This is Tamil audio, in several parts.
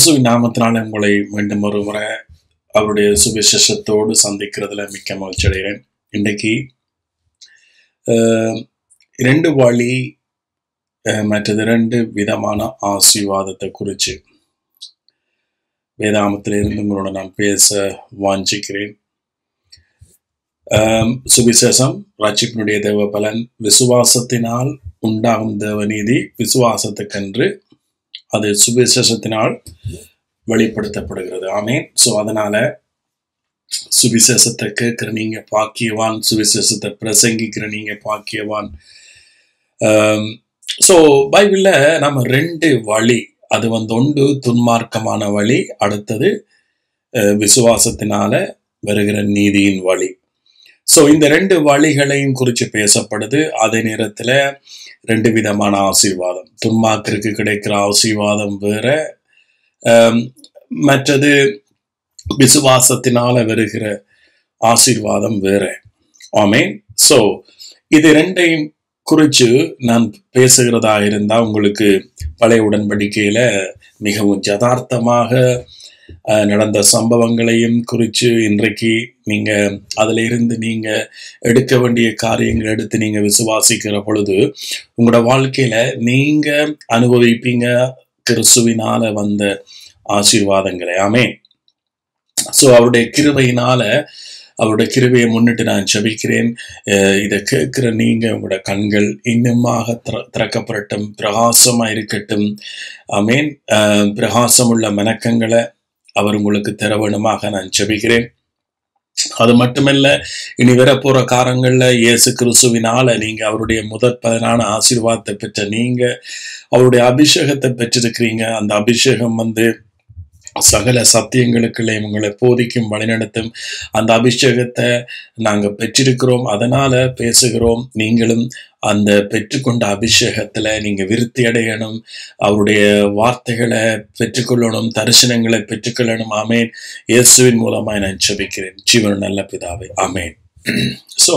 கிறிஸ்துவின் நாமத்தினால உங்களை மீண்டும் ஒரு முறை அவருடைய சுவிசேஷத்தோடு சந்திக்கிறதுல மிக்க மகிழ்ச்சி அடைகிறேன். இன்றைக்கு இரண்டு வழி மற்றது இரண்டு விதமான ஆசீர்வாதத்தை குறித்து வேதாமத்திலிருந்து உங்களோட நான் பேச வாஞ்சிக்கிறேன். சுவிசேஷம் ரட்சிப்பினுடைய தேவ பலன், விசுவாசத்தினால் உண்டாகும் தேவநீதி, விசுவாசத்துக்கென்று அது சுவிசேஷத்தினால் வெளிப்படுத்தப்படுகிறது. ஆமேன். ஸோ அதனால சுவிசேஷத்தை கேட்கிற நீங்க பாக்கியவான், சுவிசேஷத்தை பிரசங்கிக்கிற நீங்க பாக்கியவான். ஸோ பைபிள்ல நம்ம ரெண்டு வழி, அது ஒன்று துன்மார்க்கமான வழி, அடுத்தது விசுவாசத்தினால வருகிற நீதியின் வழி. ஸோ இந்த ரெண்டு வழிகளையும் குறித்து பேசப்படுது. அதே நேரத்தில் ரெண்டு விதமான ஆசீர்வாதம், துன்மார்க்கருக்கு கிடைக்கிற ஆசீர்வாதம் வேற, மற்றது விசுவாசத்தினால வருகிற ஆசீர்வாதம் வேற. ஆமேன். ஸோ இது ரெண்டையும் குறித்து நான் பேசுகிறதா இருந்தால் உங்களுக்கு பழைய உடன்படிக்கையில மிகவும் யதார்த்தமாக நடந்த சம்பவங்களையும் குறித்து இன்றைக்கு நீங்க அதுல இருந்து நீங்க எடுக்க வேண்டிய காரியங்கள் எடுத்து நீங்க விசுவாசிக்கிற பொழுது உங்களோட வாழ்க்கையில நீங்க அனுபவிப்பீங்க கிறிஸ்துவினால வந்த ஆசீர்வாதங்களை. ஆமே. ஸோ அவருடைய கிருபையினால, அவருடைய கிருபையை முன்னிட்டு நான் ஜெபிக்கிறேன். இதை கேட்கிற நீங்க உங்களோட கண்கள் இன்னுமாக திறக்கப்படட்டும், பிரகாசமா இருக்கட்டும். ஆமேன். பிரகாசமுள்ள மனக்கங்களை அவர் உங்களுக்கு தர வேணுமாக நான் ஜெபிக்கிறேன். அது மட்டுமல்ல, இனி வரப்போற காலங்கள்ல இயேசு கிறிஸ்துவினால நீங்க அவருடைய முதற் பலனான ஆசீர்வாதத்தை பெற்ற நீங்க அவருடைய அபிஷேகத்தை பெற்றிருக்கிறீங்க. அந்த அபிஷேகம் சகல சத்தியங்களுக்குள்ளே உங்களை போதிக்கும், வழிநடத்தும். அந்த அபிஷேகத்தை நாங்க பெற்றிருக்கிறோம், அதனால பேசுகிறோம். நீங்களும் அந்த பெற்றுக்கொண்ட அபிஷேகத்துல நீங்க விருத்தி அடையணும், அவருடைய வார்த்தைகளை பெற்றுக்கொள்ளணும், தரிசனங்களை பெற்றுக்கொள்ளணும். ஆமேன். இயேசுவின் மூலமா நான் ஜெபிக்கிறேன் ஜீவன் நல்ல பிதாவே. ஆமேன். ஸோ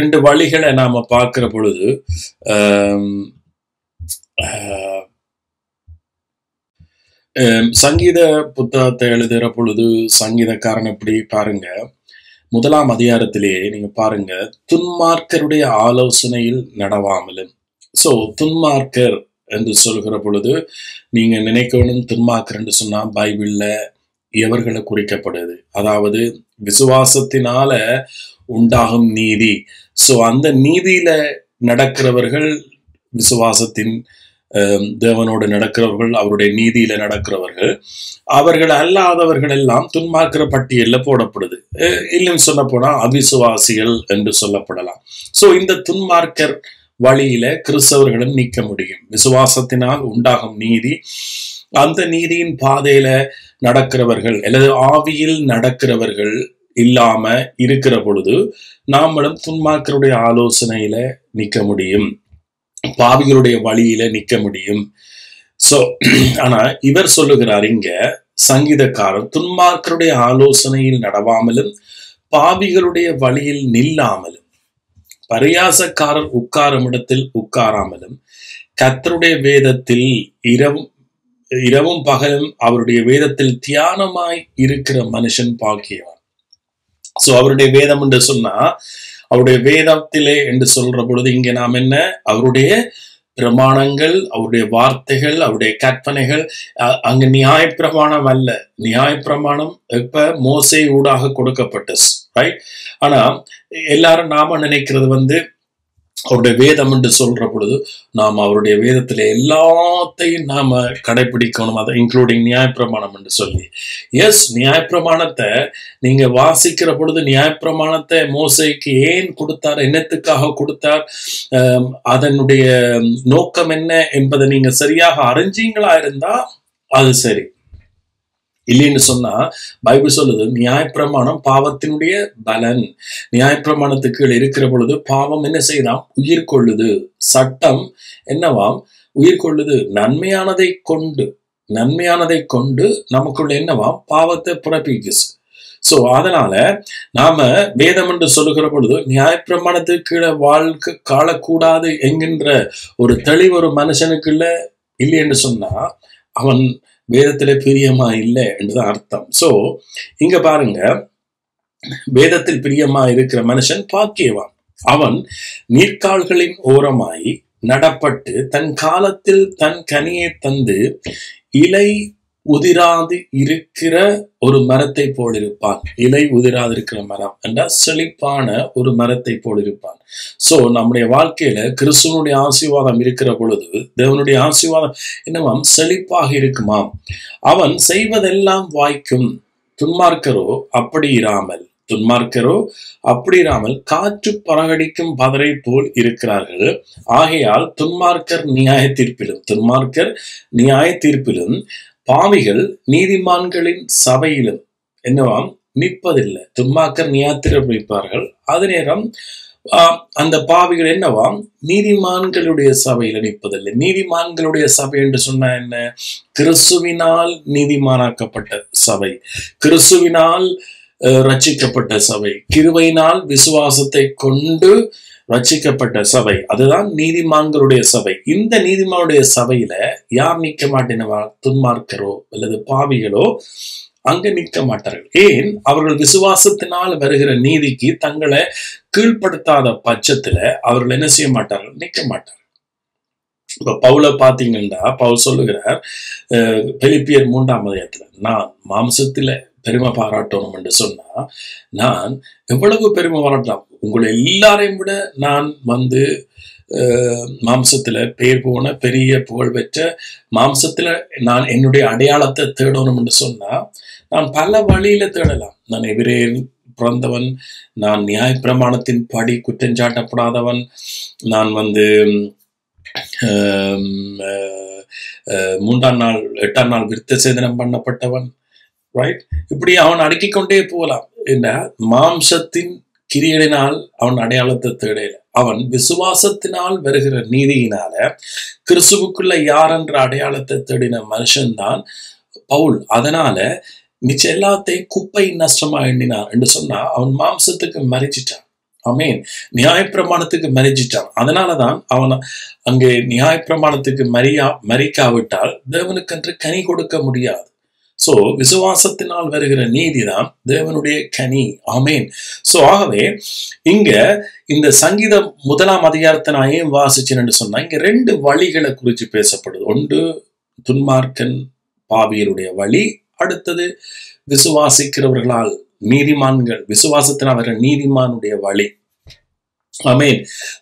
ரெண்டு வழிகளை நாம பார்க்கிற பொழுது சங்கீத புத்தகத்தை எழுதுகிற பொழுது சங்கீதக்காரன் எப்படி பாருங்க, 1ஆம் அதிகாரத்திலேயே நீங்க பாருங்க, துன்மார்க்கருடைய ஆலோசனையில் நடவாமலும். ஸோ துன்மார்க்கர் என்று சொல்கிற பொழுது நீங்க நினைக்கணும், துன்மார்க்கர் என்று சொன்னா பைபிள்ல எவர்களை குறிக்கப்படுது, அதாவது விசுவாசத்தினால உண்டாகும் நீதி. ஸோ அந்த நீதியில நடக்கிறவர்கள், விசுவாசத்தின் தேவனோடு நடக்கிறவர்கள், அவருடைய நீதியில நடக்கிறவர்கள். அவர்கள் அல்லாதவர்கள் எல்லாம் துன்மார்க்கிற பட்டியல்ல போடப்படுது. இல்லைன்னு சொல்ல போனா அவிசுவாசிகள் என்று சொல்லப்படலாம். சோ இந்த துன்மார்க்கர் வழியில கிறிஸ்தவர்களும் நிற்க முடியும். விசுவாசத்தினால் உண்டாகும் நீதி, அந்த நீதியின் பாதையில நடக்கிறவர்கள் அல்லது ஆவியில் நடக்கிறவர்கள் இல்லாம இருக்கிற பொழுது நாமளும் துன்மார்க்கருடைய ஆலோசனையில நிற்க முடியும், பாவிகளுடைய வழியில நிற்க முடியும். சோ ஆனா இவர் சொல்லுகிறார் இங்க, சங்கீதக்காரர், துன்மார்க்கருடைய ஆலோசனையில் நடவாமலும் பாவிகளுடைய வழியில் நில்லாமலும், பரியாசக்காரர் உட்காரும் இடத்தில் உட்காராமலும், கர்த்தருடைய வேதத்தில் இரவும் பகலும் அவருடைய வேதத்தில் தியானமாய் இருக்கிற மனுஷன் பாக்கியவான். சோ அவருடைய வேதம் என்று சொன்னா, அவருடைய வேதத்திலே என்று சொல்ற பொழுது இங்க நாம் என்ன, அவருடைய பிரமாணங்கள், அவருடைய வார்த்தைகள், அவருடைய கற்பனைகள். அங்க நியாயப்பிரமாணம் அல்ல. நியாயப்பிரமாணம் இப்ப மோசே ஊடாக கொடுக்கப்பட்டது, ரைட்? ஆனா எல்லாரும் நாம நினைக்கிறது அவருடைய வேதம் என்று சொல்ற பொழுது நாம் அவருடைய வேதத்துல எல்லாத்தையும் நாம கடைபிடிக்கணும், அதை இன்க்ளூடிங் நியாயப்பிரமாணம் என்று சொல்லி. எஸ், நியாயப்பிரமாணத்தை நீங்க வாசிக்கிற பொழுது நியாயப்பிரமாணத்தை மோசேக்கு ஏன் கொடுத்தார், என்னத்துக்காக கொடுத்தார், அதனுடைய நோக்கம் என்ன என்பதை நீங்க சரியாக அறிஞ்சீங்களா இருந்தா அது சரி. இல்லைன்னு சொன்னா பைபிள் சொல்லுது, நியாயப்பிரமாணம் பாவத்தினுடைய பலன். நியாயப்பிரமாணத்துக்கு இருக்கிற பொழுது பாவம் என்ன செய்தாம், உயிர் கொள்ளுது. சட்டம் என்னவாம், உயிர் கொள்ளுது. நன்மையானதை கொண்டு நமக்குள்ள என்னவாம், பாவத்தை பிறப்பிக்கு. சோ அதனால நாம வேதம் என்று சொல்லுகிற பொழுது நியாயப்பிரமாணத்துக்கு கீழே வாழ்க்கை காணக்கூடாது என்கின்ற ஒரு தெளிவு ஒரு மனுஷனுக்குள்ள இல்லை என்று சொன்னா அவன் வேதத்திலே பிரியமா இல்லை என்றுதான் அர்த்தம். சோ இங்க பாருங்க, வேதத்தில் பிரியமா இருக்கிற மனுஷன் பாக்கியவான். அவன் நீர்க்கால்களின் ஓரமாய் நடப்பட்டு தன் காலத்தில் தன் கனியை தந்து இலை உதிராது இருக்கிற ஒரு மரத்தை போல் இருப்பான். இலை உதிராது இருக்கிற மரம் என்றால் செழிப்பான ஒரு மரத்தை போல் இருப்பான். சோ நம்முடைய வாழ்க்கையில கிறிஸ்துவனுடைய ஆசீர்வாதம் இருக்கிற பொழுது தேவனுடைய ஆசீர்வாதம் என்னவாம்? செழிப்பாக இருக்குமாம். அவன் செய்வதெல்லாம் வாய்க்கும். துன்மார்க்கரோ அப்படி இராமல் காற்று பறகடிக்கும் பதரை போல் இருக்கிறார்கள். ஆகையால் துன்மார்க்கர் நியாய தீர்ப்பிலும் பாவிகள் நீதிமான்களின் சபையிலும் என்னவாம்? நிற்பதில்லை. துன்மார்க்கர் நியாயத்தீர்ப்பு வைப்பார்கள், அதே நேரம் அந்த பாவிகள் என்னவாம்? நீதிமான்களுடைய சபையில நிற்பதில்லை. நீதிமான்களுடைய சபை என்று சொன்னா என்ன? கிறிஸ்துவினால் நீதிமானாக்கப்பட்ட சபை, கிறிஸ்துவினால் ரட்சிக்கப்பட்ட சபை, கிருபையினால் விசுவாசத்தை கொண்டு ரட்சிக்கப்பட்ட சபை, அதுதான் நீதிமான்களுடைய சபை. இந்த நீதிமானுடைய சபையில யார் நிற்க மாட்டேனவா? துன்மார்க்கரோ அல்லது பாவிகளோ அங்க நிற்க மாட்டார்கள். ஏன்? அவர்கள் விசுவாசத்தினால் வருகிற நீதிக்கு தங்களை கீழ்ப்படுத்தாத பட்சத்துல அவர்கள் என்ன செய்ய மாட்டார்கள்? நிற்க மாட்டார்கள். இப்ப பவுல பாத்தீங்கன்னா, பவுல் சொல்லுகிறார் பிலிப்பியர் 3ஆம் அதிகாரத்துல, நான் மாம்சத்துல பெருமை பாராட்டணும் என்று சொன்னா, நான் எவ்வளவு பெருமை பாராட்டலாம்? உங்களை எல்லாரையும் விட நான் மாம்சத்துல பேர் போன பெரிய புகழ் பெற்ற மாம்சத்துல நான் என்னுடைய அடையாளத்தை தேடணும் என்று சொன்னா, நான் பல வழியில தேடலாம். நான் எபிரேயர் பிறந்தவன், நான் நியாய பிரமாணத்தின் படி குற்றஞ்சாட்டப்படாதவன், நான் 8ஆம் நாள் விருத்த சேதனம் பண்ணப்பட்டவன், ரைட்? இப்படி அவன் அடுக்கிக் கொண்டே போகலாம். என்ன? மாம்சத்தின் கிரியையினால் அவன் அடையாளத்தை தேடல. அவன் விசுவாசத்தினால் வருகிற நீதியினால கிறிஸ்துவுக்குள்ள யார் என்ற அடையாளத்தை தேடின மனுஷன்தான் பவுல். அதனால மிச்ச எல்லாத்தையும் குப்பை நஷ்டமா எண்ணினான் என்று சொன்னா, அவன் மாம்சத்துக்கு மறிச்சிட்டான். ஆமேன். நியாயப்பிரமாணத்துக்கு மறிச்சிட்டான். அதனாலதான் அவன் அங்கே நியாயப்பிரமாணத்துக்கு மறிக்காவிட்டால் தேவனுக்கென்று கனி கொடுக்க முடியாது. சோ விசுவாசத்தினால் வருகிற நீதிதான் தேவனுடைய கனி. ஆமேன். சோ ஆகவே இங்க இந்த சங்கீதம் 1ஆம் அதிகாரத்தை நான் ஏன் வாசிச்சேன்னு சொன்னா, இங்க 2 வழிகளை குறித்து பேசப்படுது. ஒன்று துன்மார்க்கன் பாவியருடைய வழி, அடுத்தது விசுவாசிக்கிறவர்களால் நீதிமான்கள் விசுவாசத்தினால் வருகிற நீதிமானுடைய வழி. ஆமேன்.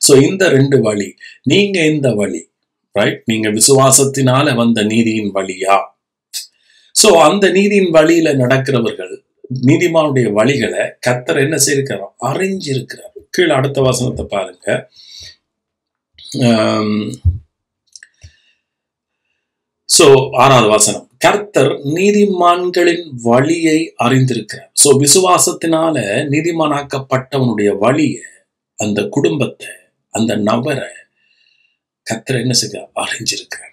சோ இந்த 2 வழி. நீங்க இந்த வழி, ரைட்? நீங்க விசுவாசத்தினால வந்த நீதியின் வழியா? சோ அந்த நீதியின் வழியில நடக்கிறவர்கள், நீதிமானுடைய வழிகளை கர்த்தர் என்ன செய்திருக்கிறார்? அறிஞ்சிருக்கிறார். கீழே அடுத்த வசனத்தை பாருங்க. சோ 6வது வசனம், கர்த்தர் நீதிமான்களின் வழியை அறிந்திருக்கிறார். சோ விசுவாசத்தினால நீதிமானாக்கப்பட்டவனுடைய வழியை, அந்த குடும்பத்தை, அந்த நபரை கர்த்தர் என்ன செய்ய அறிஞ்சிருக்கிறார்.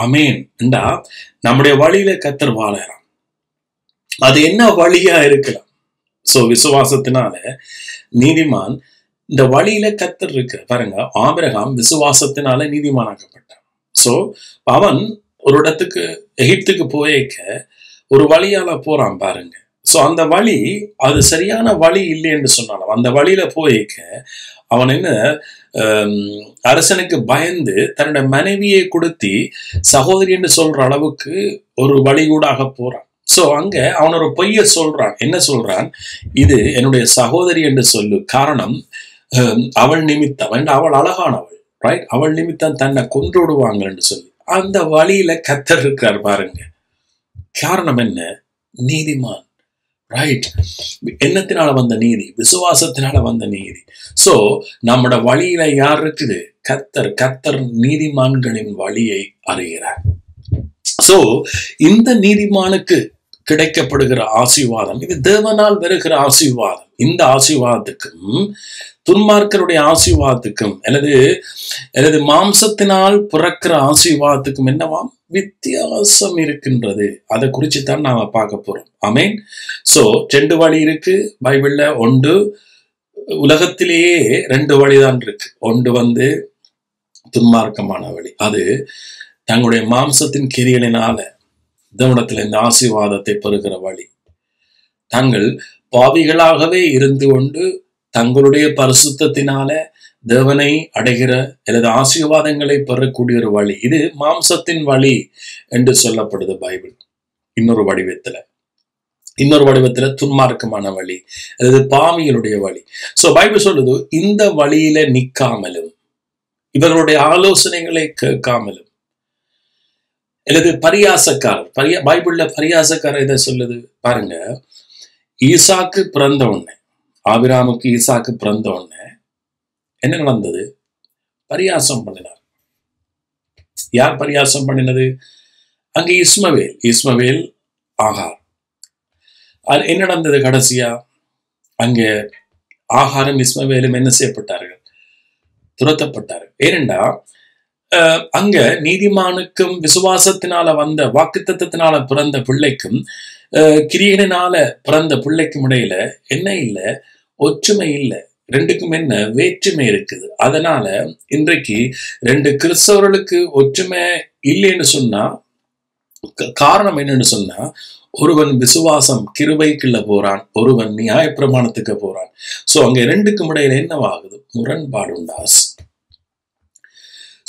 ஆமேன். நம்முடைய வழியில கர்த்தர் வாழறான். அது என்ன வழியா இருக்கலாம்? சோ விசுவாசத்தினால நீதிமான் இந்த வழியில கர்த்தர் இருக்கு. பாருங்க, ஆபிரகாம் விசுவாசத்தினால நீதிமானாக்கப்பட்டான். சோ அவன் ஒரு இடத்துக்கு, எகிப்துக்கு போயிருக்க ஒரு வழியால போறான் பாருங்க. சோ அந்த வழி அது சரியான வழி இல்லை என்று சொன்னாலும் அந்த வழியில போயிருக்க அவன் என்ன, அரசனுக்கு பயந்து தன்னுடைய மனைவியை கொடுத்தி சகோதரி என்று சொல்ற அளவுக்கு ஒரு வழிகூடாக போறான். சோ அங்க அவன் ஒரு பொய்ய சொல்றான். என்ன சொல்றான்? இது என்னுடைய சகோதரி என்று சொல்லு, காரணம் அவள் நிமித்தம், அவள் அழகானவள், ரைட்? அவள் நிமித்தம் தன்னை கொன்று விடுவாங்க என்று சொல்லி அந்த வழியில கர்த்தர் இருக்கார் பாருங்க. காரணம் என்ன? நீதிமான், ரைட்? என்னத்தினால வந்த நீதி? விசுவாசத்தினால வந்த நீதி. சோ நம்மட வழியில யார் இருக்குது? கர்த்தர். கர்த்தர் நீதிமான்களின் வழியை அறிகிறார். சோ இந்த நீதிமானுக்கு கிடைக்கப்படுகிற ஆசீர்வாதம், இது தேவனால் வருகிற ஆசீர்வாதம். இந்த ஆசீர்வாதத்துக்கும் துன்மார்க்கருடைய ஆசீர்வாதத்துக்கும் அல்லது மாம்சத்தினால் பிறக்கிற ஆசீர்வாதத்துக்கும் என்னவாம்? வித்தியாசம் இருக்கின்றது. அதை குறிச்சுதான் நாம பார்க்க போறோம். ஆமேன். சோ 2 வழி இருக்கு பைபிள்ல. ஒன்று, உலகத்திலேயே 2 வழிதான் இருக்கு. ஒன்று துன்மார்க்கமான வழி, அது தங்களுடைய மாம்சத்தின் கிரியைகளினால தேவனிடத்தில் இந்த ஆசீர்வாதத்தை பெறுகிற வழி. தாங்கள் பாவிகளாகவே இருந்து கொண்டு தங்களுடைய பரிசுத்தத்தினால தேவனை அடைகிற அல்லது ஆசீர்வாதங்களை பெறக்கூடிய ஒரு வழி. இது மாம்சத்தின் வழி என்று சொல்லப்படுது பைபிள். இன்னொரு வடிவத்துல துன்மார்க்கமான வழி அல்லது பாவிகளுடைய வழி. சோ பைபிள் சொல்லுது, இந்த வழியில நிக்காமலும் இவர்களுடைய ஆலோசனைகளை கேட்காமலும் அல்லது பரியாசக்காரர், பைபிள்ல பரியாசக்காரர் இதை சொல்லுது பாருங்க. ஈசாக்கு பிறந்த உடனே, ஆபிரகாமுக்கு ஈசாக்கு பிறந்த உடனே என்ன நடந்தது? பரியாசம் பண்ணினார். யார் பரியாசம் பண்ணினது? அங்க இஸ்மவேல் ஆகார். என்ன நடந்தது கடைசியா? அங்க ஆகாரும் இஸ்மவேலும் என்ன செய்யப்பட்டார்கள்? துரத்தப்பட்டார்கள். ஏனென்றா அங்க நீதிமானுக்கும் விசுவாசத்தினால வந்த வாக்குத்தத்தத்தினால பிறந்த பிள்ளைக்கும் கிரியையினால பிறந்த பிள்ளைக்கும் இடையில என்ன இல்லை? ஒற்றுமை இல்லை. ரெண்டுக்கும் என்ன வேற்றுமை இருக்குது. அதனால இன்றைக்கு ரெண்டு கிறிஸ்தவர்களுக்கு ஒற்றுமை இல்லைன்னு சொன்னா காரணம் என்னன்னு சொன்னா, ஒருவன் விசுவாசம் கிருபைக்குள்ள போறான், ஒருவன் நியாயப்பிரமாணத்துக்கு போறான். சோ அங்க ரெண்டுக்கும் இடையில என்னவாகுது? முரண்பாடு உண்டாஸ்.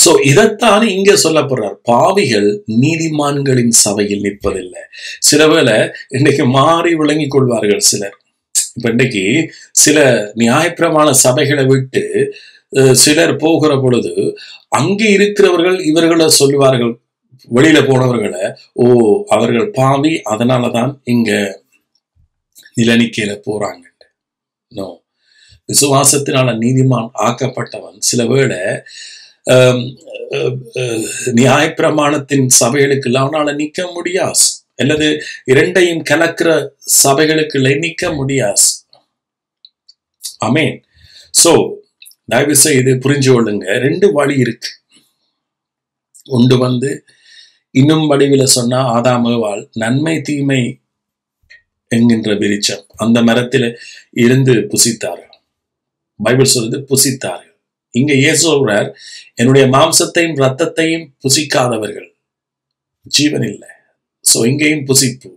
சோ இதைத்தான் இங்க சொல்லப்படுறார். பாவிகள் நீதிமான்களின் சபையில் நிற்பதில்லை. சிலவேளை இன்றைக்கு மாறி விளங்கிக் கொள்வார்கள் சிலர். இப்ப இன்றைக்கு சில நியாயப்பிரமாண சபைகளை விட்டு சிலர் போகிற பொழுது அங்கே இருக்கிறவர்கள் இவர்களை சொல்லுவார்கள், வெளியில போனவர்களை, அவர்கள் பாவி, அதனாலதான் இங்க நிலநிக்கையில போறாங்க. நோ, விசுவாசத்தினால நீதிமான் ஆக்கப்பட்டவன் சில வேளை நியாயப்பிரமாணத்தின் சபைகளுக்கு அவனால நிக்க முடியாது, அல்லது இரண்டையும் கலக்கிற சபைகளுக்குள்ள நிக்க முடியாது. ஆமென். சோ தயவு செய்து புரிஞ்சு கொள்ளுங்க, ரெண்டு வழி இருக்கு. ஒன்று இன்னும் வடிவில சொன்னா ஆதாமேவாள் நன்மை தீமை என்கின்ற விருட்சம் அந்த மரத்தில இருந்து புசித்தார்கள். பைபிள் சொல்றது புசித்தார்கள். இங்க இயேசு சொல்றார், என்னுடைய மாம்சத்தையும் ரத்தத்தையும் புசிக்காதவர்கள் ஜீவன் இல்லை. சோ இங்கேயும் புசிப்பு,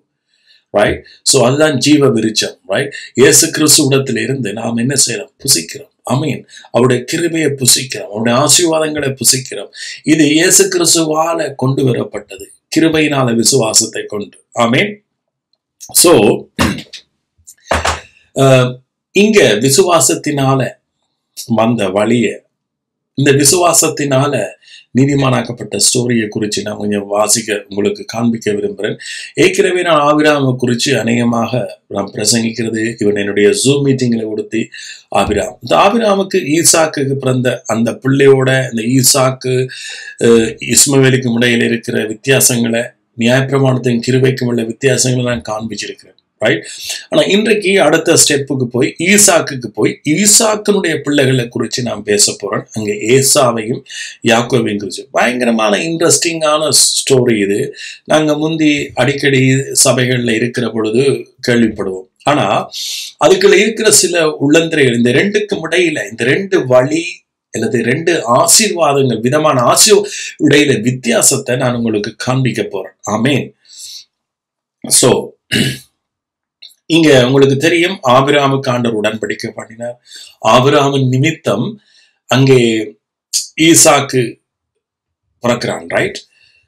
ரைட்? சோ அதுதான் ஜீவ விருட்சம், ரைட்? இயேசு கிறிஸ்துவிடத்தில் இருந்து நாம் என்ன செய்யறோம்? புசிக்கிறோம். ஆமென். அவருடைய கிருபையை புசிக்கிறோம், அவருடைய ஆசீர்வாதங்களை புசிக்கிறோம். இது இயேசு கிறிஸ்துவால கொண்டு வரப்பட்டது, கிருபையினால விசுவாசத்தை கொண்டு. ஆமென். சோ இங்க விசுவாசத்தினால வந்த வழிய, இந்த விசுவாசத்தினால நீதிமானாக்கப்பட்ட ஸ்டோரியை குறித்து நான் கொஞ்சம் உங்களுக்கு காண்பிக்க விரும்புகிறேன். ஏற்கனவே நான் ஆபிரகாமை குறித்து அநேகமாக நான் பிரசங்கிக்கிறது, இவன் என்னுடைய ஜூம் மீட்டிங்ல கொடுத்து ஆபிரகாம், இந்த ஆபிரகாமுக்கு ஈசாக்கு பிறந்த அந்த பிள்ளையோட இந்த ஈசாக்கு இஸ்மவேலுக்கு இடையில இருக்கிற வித்தியாசங்களை, நியாயப்பிரமாணத்தின் கிருபைக்கும் உள்ள வித்தியாசங்களை நான் காண்பிச்சிருக்கிறேன், ரைட்? ஆனா இன்றைக்கு அடுத்த ஸ்டெப்புக்கு போய் ஈசாக்கினுடைய பிள்ளைகளை குறித்து நான் பேச போறேன். அங்க ஏசாவையும் யாக்கோபையும் குறித்து பயங்கரமான இன்ட்ரெஸ்டிங்கான ஸ்டோரி இது. நாங்க முந்தி அடிக்கடி சபைகள்ல இருக்கிற பொழுது கேள்விப்படுவோம். ஆனா அதுக்குள்ள இருக்கிற சில உள்ளந்திரைகள், இந்த ரெண்டுக்கும் இடையில இந்த ரெண்டு வழி அல்லது ரெண்டு ஆசீர்வாதங்கள் விதமான இடையில வித்தியாசத்தை நான் உங்களுக்கு காண்பிக்க போறேன். ஆமென். சோ இங்க உங்களுக்கு தெரியும், ஆபிரகாமுக்கு ஆண்டவர் உடன்படிக்கை பண்ணினார். ஆபிரகாமின் நிமித்தம் அங்கே ஈசாக்கு பிறக்கிறான், ரைட்?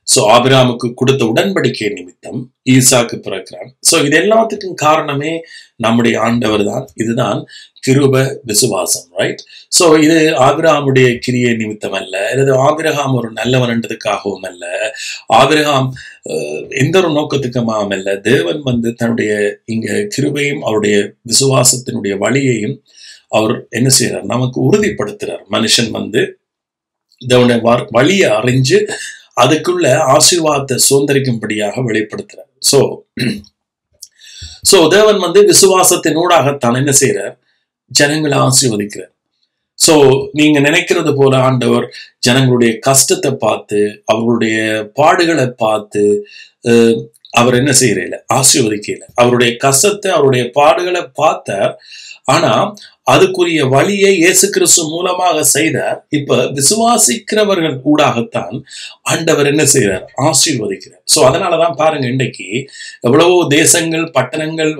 சோ ஆபிரகாமுக்கு கொடுத்த உடன்படிக்கை நிமித்தம் ஈசாக்கு பிறக்கிறான். சோ இது எல்லாத்துக்கும் காரணமே நம்முடைய ஆண்டவர் தான். இதுதான் கிருப விசுவாசம், ரைட்? சோ இது ஆபிரகாமுடைய கிரியை நிமித்தம் அல்ல, அல்லது ஆபிரகாம் ஒரு நல்லவன் என்றதுக்காகவும் அல்ல, ஆபிரகாம் எந்த ஒரு நோக்கத்துக்குமாவும் அல்ல. தேவன் தன்னுடைய இங்க கிருபையும் அவருடைய விசுவாசத்தினுடைய வழியையும் அவர் என்ன செய்யறார்? நமக்கு உறுதிப்படுத்துறார். மனுஷன் தேவனுடைய வழியை அறிஞ்சு அதுக்குள்ள ஆசீர்வாதத்தை சுதந்திரிக்கும்படியாக வெளிப்படுத்துறார். சோ தேவன் விசுவாசத்தின் ஊடாகத்தான் என்ன செய்யறார்? ஜனங்களை ஆசீர்வதிக்கிறார். சோ நீங்க நினைக்கிறது போல ஆண்டவர் ஜனங்களுடைய கஷ்டத்தை பார்த்து, அவர்களுடைய பாடுகளை பார்த்து அவர் என்ன செய்யறதில்ல? ஆசீர்வதிக்கல. அவருடைய கஷ்டத்தை, அவருடைய பாடுகளை பார்த்தார். ஆனா அதுக்குரிய வழியை இயேசு கிறிஸ்து மூலமாக செய்தார். இப்ப விசுவாசிக்கிறவர்கள் ஊடாகத்தான் ஆண்டவர் என்ன செய்றார்? ஆசீர்வதிக்கிறார். சோ அதனாலதான் பாருங்க, இன்றைக்கு எவ்வளவோ தேசங்கள் பட்டணங்கள்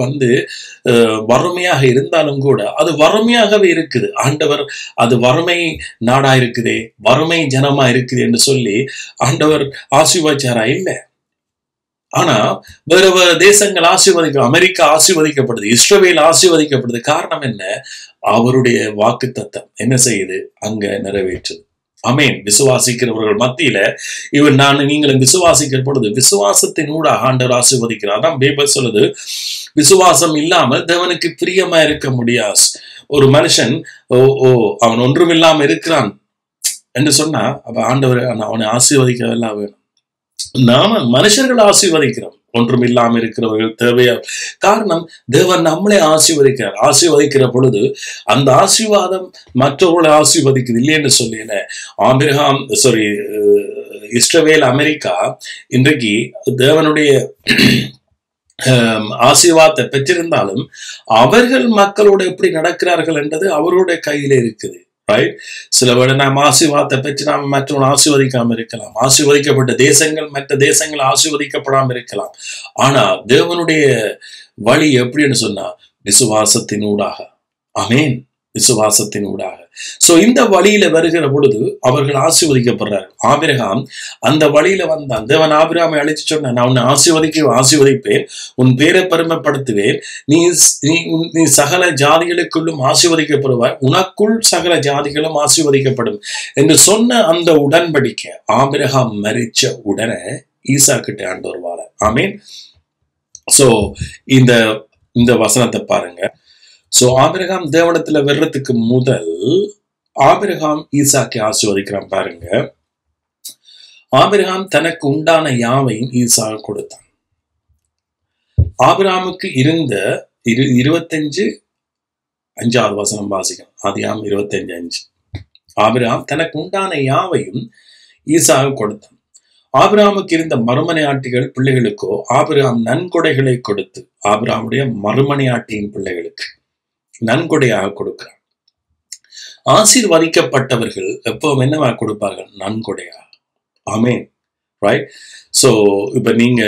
வறுமையாக இருந்தாலும் கூட அது வறுமையாகவே இருக்குது. ஆண்டவர் அது வறுமை நாடா இருக்குதே, வறுமை ஜனமா இருக்குது என்று சொல்லி ஆண்டவர் ஆசீர்வதிச்சாரா? இல்லை. ஆனா வேற வேற தேசங்கள் அமெரிக்கா ஆசீர்வதிக்கப்படுது, இஸ்ரவேல் ஆசீர்வதிக்கப்படுது. காரணம் என்ன? அவருடைய வாக்குத்தத்தம் என்ன செய்யுது? அங்க நிறைவேற்றுது. ஆமென். விசுவாசிக்கிறவர்கள் மத்தியில நீங்களும் விசுவாசிக்கிற பொழுது விசுவாசத்தின் ஊடாக ஆண்டவர் ஆசீர்வதிக்கிறார். அதான் பைபிள் சொல்லுது, விசுவாசம் இல்லாமல் தேவனுக்கு பிரியமா இருக்க முடியாது. ஒரு மனுஷன் அவன் ஒன்றும் இல்லாம இருக்கிறான் என்று சொன்னா, அப்ப ஆண்டவர் அவனை ஆசீர்வதிக்கவெல்லாம் வேணும். நாம மனுஷர்கள் ஆசீர்வதிக்கிறோம், ஒன்றும் இல்லாம இருக்கிறவர்கள் தேவையா. காரணம், தேவன் நம்மளே ஆசீர்வதிக்கிறார். ஆசீர்வதிக்கிற பொழுது அந்த ஆசீர்வாதம் மற்றவர்களை ஆசீர்வதிக்குது இல்லைன்னு சொல்லி இஸ்ரவேல் அமெரிக்கா இன்றைக்கு தேவனுடைய ஆசீர்வாதத்தை பெற்றிருந்தாலும் அவர்கள் மக்களோடு எப்படி நடக்கிறார்கள் என்றது அவருடைய கையில இருக்குது. சில வேளை நாம் ஆசீர்வாதத்தை பெற்று நாம் மற்றவன் ஆசீர்வதிக்காம இருக்கலாம். ஆசீர்வதிக்கப்பட்ட தேசங்கள் மற்ற தேசங்கள் ஆசீர்வதிக்கப்படாம இருக்கலாம். ஆனா தேவனுடைய வழி எப்படின்னு சொன்னா விசுவாசத்தினூடாக. ஆமென். விசுவாசத்தினூடாக. சோ இந்த வழியில வருகிற பொழுது அவர்கள் ஆசீர்வதிக்கப்படுறார்கள். ஆபிரகாம் அந்த வழியில வந்தான். தேவன் ஆபிரகாமை அழைச்சு சொன்னான், நான் உன்னை ஆசீர்வதிப்பேன், உன் பேரை பெருமைப்படுத்துவேன், நீ சகல ஜாதிகளுக்குள்ளும் ஆசீர்வதிக்கப்படுவாய், உனக்குள் சகல ஜாதிகளும் ஆசீர்வதிக்கப்படும் என்று சொன்ன அந்த உடன்படிக்கை ஆபிரகாம் மரிச்ச உடனே ஈசா கிட்ட ஆண்டவர் வாரார். ஆமென். சோ இந்த வசனத்தை பாருங்க. சோ ஆபிரகாம் தேவனத்துல வர்றதுக்கு முதல் ஆபிரகாம் ஈசாக்கை ஆசீர்வதிக்கிறான். பாருங்க, ஆபிரகாம் தனக்கு உண்டான யாவையும் ஈசா கொடுத்தான். ஆபிரகாமுக்கு இருந்த 25:5 வசனம் வாசிக்கும். ஆதியாகமம் 25:5. ஆபிரகாம் தனக்கு உண்டான யாவையும் ஈசா கொடுத்தான். ஆபிரகாமுக்கு இருந்த மறுமனையாட்டிகள் பிள்ளைகளுக்கோ ஆபிரகாம் நன்கொடைகளை கொடுத்து, ஆபிரகாமுடைய மறுமனையாட்டியின் பிள்ளைகளுக்கு நன்கொடையாக கொடுக்கிறார். ஆசீர்வதிக்கப்பட்டவர்கள் எப்பவும் என்னவா கொடுப்பார்கள்? நன்கொடையாக. ஆமென். ரைட். சோ இப்ப நீங்க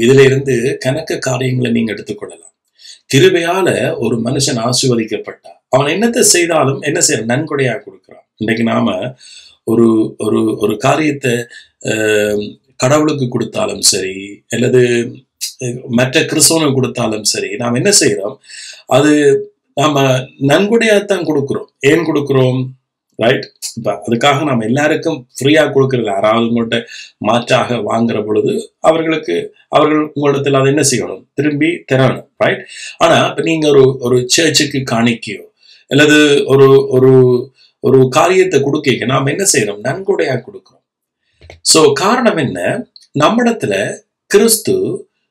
இதுல இருந்து கணக்கு காரியங்களை நீங்க எடுத்துக்கொள்ளலாம். கிருபையால ஒரு மனுஷன் ஆசீர்வதிக்கப்பட்டா அவன் என்னத்தை செய்தாலும் என்ன செய்ய? நன்கொடையாக கொடுக்கிறான். இன்னைக்கு நாம ஒரு ஒரு ஒரு காரியத்தை கடவுளுக்கு கொடுத்தாலும் சரி, அல்லது மற்ற கிறிஸ்தவனுக்கு கொடுத்தாலும் சரி, நாம் என்ன செய்யறோம்? அது நாம நன்கொடையாத்தான் கொடுக்கிறோம். ஏன் கொடுக்கிறோம்? ரைட். இப்ப அதுக்காக நாம எல்லாருக்கும் ஃப்ரீயா கொடுக்கறதில்ல. யாராவது உங்கள்கிட்ட மாற்றாக வாங்குற பொழுது அவர்கள் உங்களிடத்தில் அதை என்ன செய்யணும்? திரும்பி தரணும். ரைட். ஆனா இப்ப நீங்க ஒரு சர்ச்சுக்கு காணிக்கையோ அல்லது ஒரு ஒரு ஒரு காரியத்தை கொடுக்க நாம என்ன செய்யறோம்? நன்கொடையா கொடுக்கிறோம். சோ காரணம் என்ன? நம்மிடத்துல கிறிஸ்து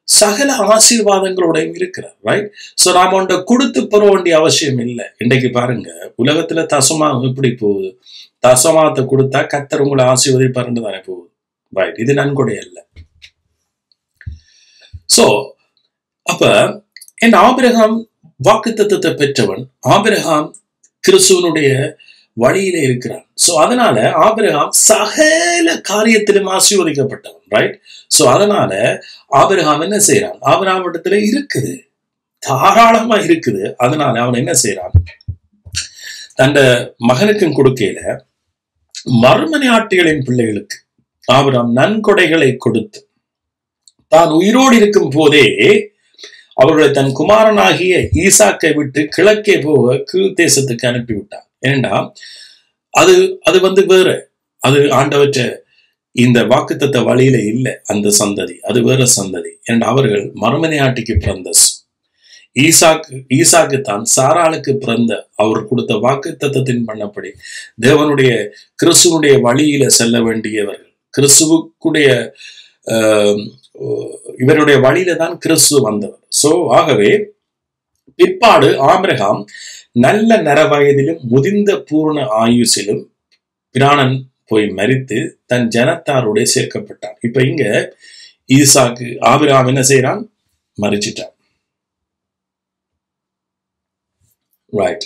சகல ஆசீர்வாதங்களோடையும் இருக்கிறார். ரைட். சோ நாம ஒன்றை கொடுத்து பெற வேண்டிய அவசியம் இல்லை. இன்றைக்கு பாருங்க, உலகத்துல தசமாகம் எப்படி போகுது? தசமாகத்தை கொடுத்தா கர்த்தர் உங்களை ஆசீர்வதிப்பாருன்னு தானே போகுது. ரைட். இது நன்கொடை அல்ல. சோ அப்ப என் ஆபிரகாம் வாக்குத்தத்தத்தை பெற்றவன். ஆபிரகாம் கிறிஸ்துவனுடைய வழியில இருக்கிறான். சோ அதனால ஆபிரகாம் சகல காரியத்திலும் ஆசீர்வதிக்கப்பட்டவன். ரைட். சோ அதனால ஆபிரகாம் என்ன செய்யறான்? ஆபிரகாம் இடத்துல இருக்குது, தாராளமா இருக்குது. அதனால அவன் என்ன செய்யறான்? தன் மகனுக்கும் கொடுக்கையில மறுமனையாட்டிகளின் பிள்ளைகளுக்கு ஆபிரகாம் நன்கொடைகளை கொடுத்து தான் உயிரோடு இருக்கும் போதே அவர்களை தன் குமாரனாகிய ஈசாக்கை விட்டு கிழக்கே போக கீழ் தேசத்துக்கு அனுப்பிவிட்டார். ஏன்னா அது வேற, அது ஆண்டவற்ற இந்த வாக்குத்தத்த வழியில இல்லை. அந்த சந்ததி அது வேற சந்ததி. ஏன்னா அவர்கள் மறுமனையாட்டிக்கு பிறந்த ஈசாக்கு தான் சாராளுக்கு பிறந்த அவர் கொடுத்த வாக்குத்தத்தத்தின் பண்ணபடி தேவனுடைய கிறிஸ்துவனுடைய வழியில செல்ல வேண்டியவர்கள். கிறிஸ்துவுக்குடைய இவருடைய வழியில தான் கிறிஸ்து வந்தவர். சோ ஆகவே பிற்பாடு ஆபிரகாம் நல்ல நரவயதிலும் முதிர்ந்த பூர்ண ஆயுசிலும் பிராணன் போய் மரித்து தன் ஜனத்தாருடைய சேர்க்கப்பட்டான். இப்ப இங்க ஈசாக்கு ஆபிரகாம் என்ன செய்யறான்? மரிச்சிட்டான். ரைட்.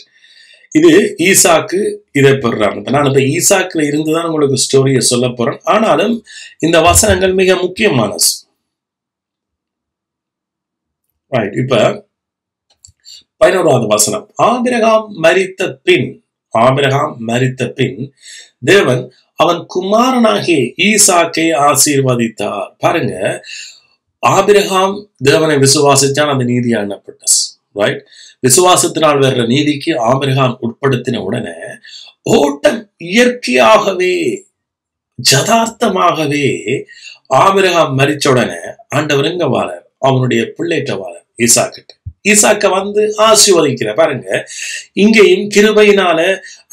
இது ஈசாக்கு இதை பெறுறாங்க. நான் இப்ப ஈசாக்குல இருந்துதான் உங்களுக்கு ஸ்டோரியை சொல்ல போறேன். ஆனாலும் இந்த வசனங்கள் மிக முக்கியமானது. இப்ப 11வது வசனம். ஆபிரகாம் மரித்த பின் தேவன் அவன் குமாரனாகிய ஈசாக்கை ஆசீர்வதித்தார். பாருங்க, ஆபிரகாம் தேவனை விசுவாசிச்சான், அந்த நீதியா எண்ணப்பட்டது. ரைட்? விசுவாசத்தினால் வர்ற நீதிக்கு ஆபிரகாம் உட்படுத்தின உடனே ஓட்டம் இயற்கையாகவே யதார்த்தமாகவே ஆபிரகாம் மரிச்ச உடனே ஆண்டவர் எங்க வாரார்? அவனுடைய பிள்ளைட்ட வாரார், ஈசாக்கிட்ட. ஈசாக்க வந்து ஆசீர்வதிக்கிற. பாருங்க, இங்கேயும் கிருபையினால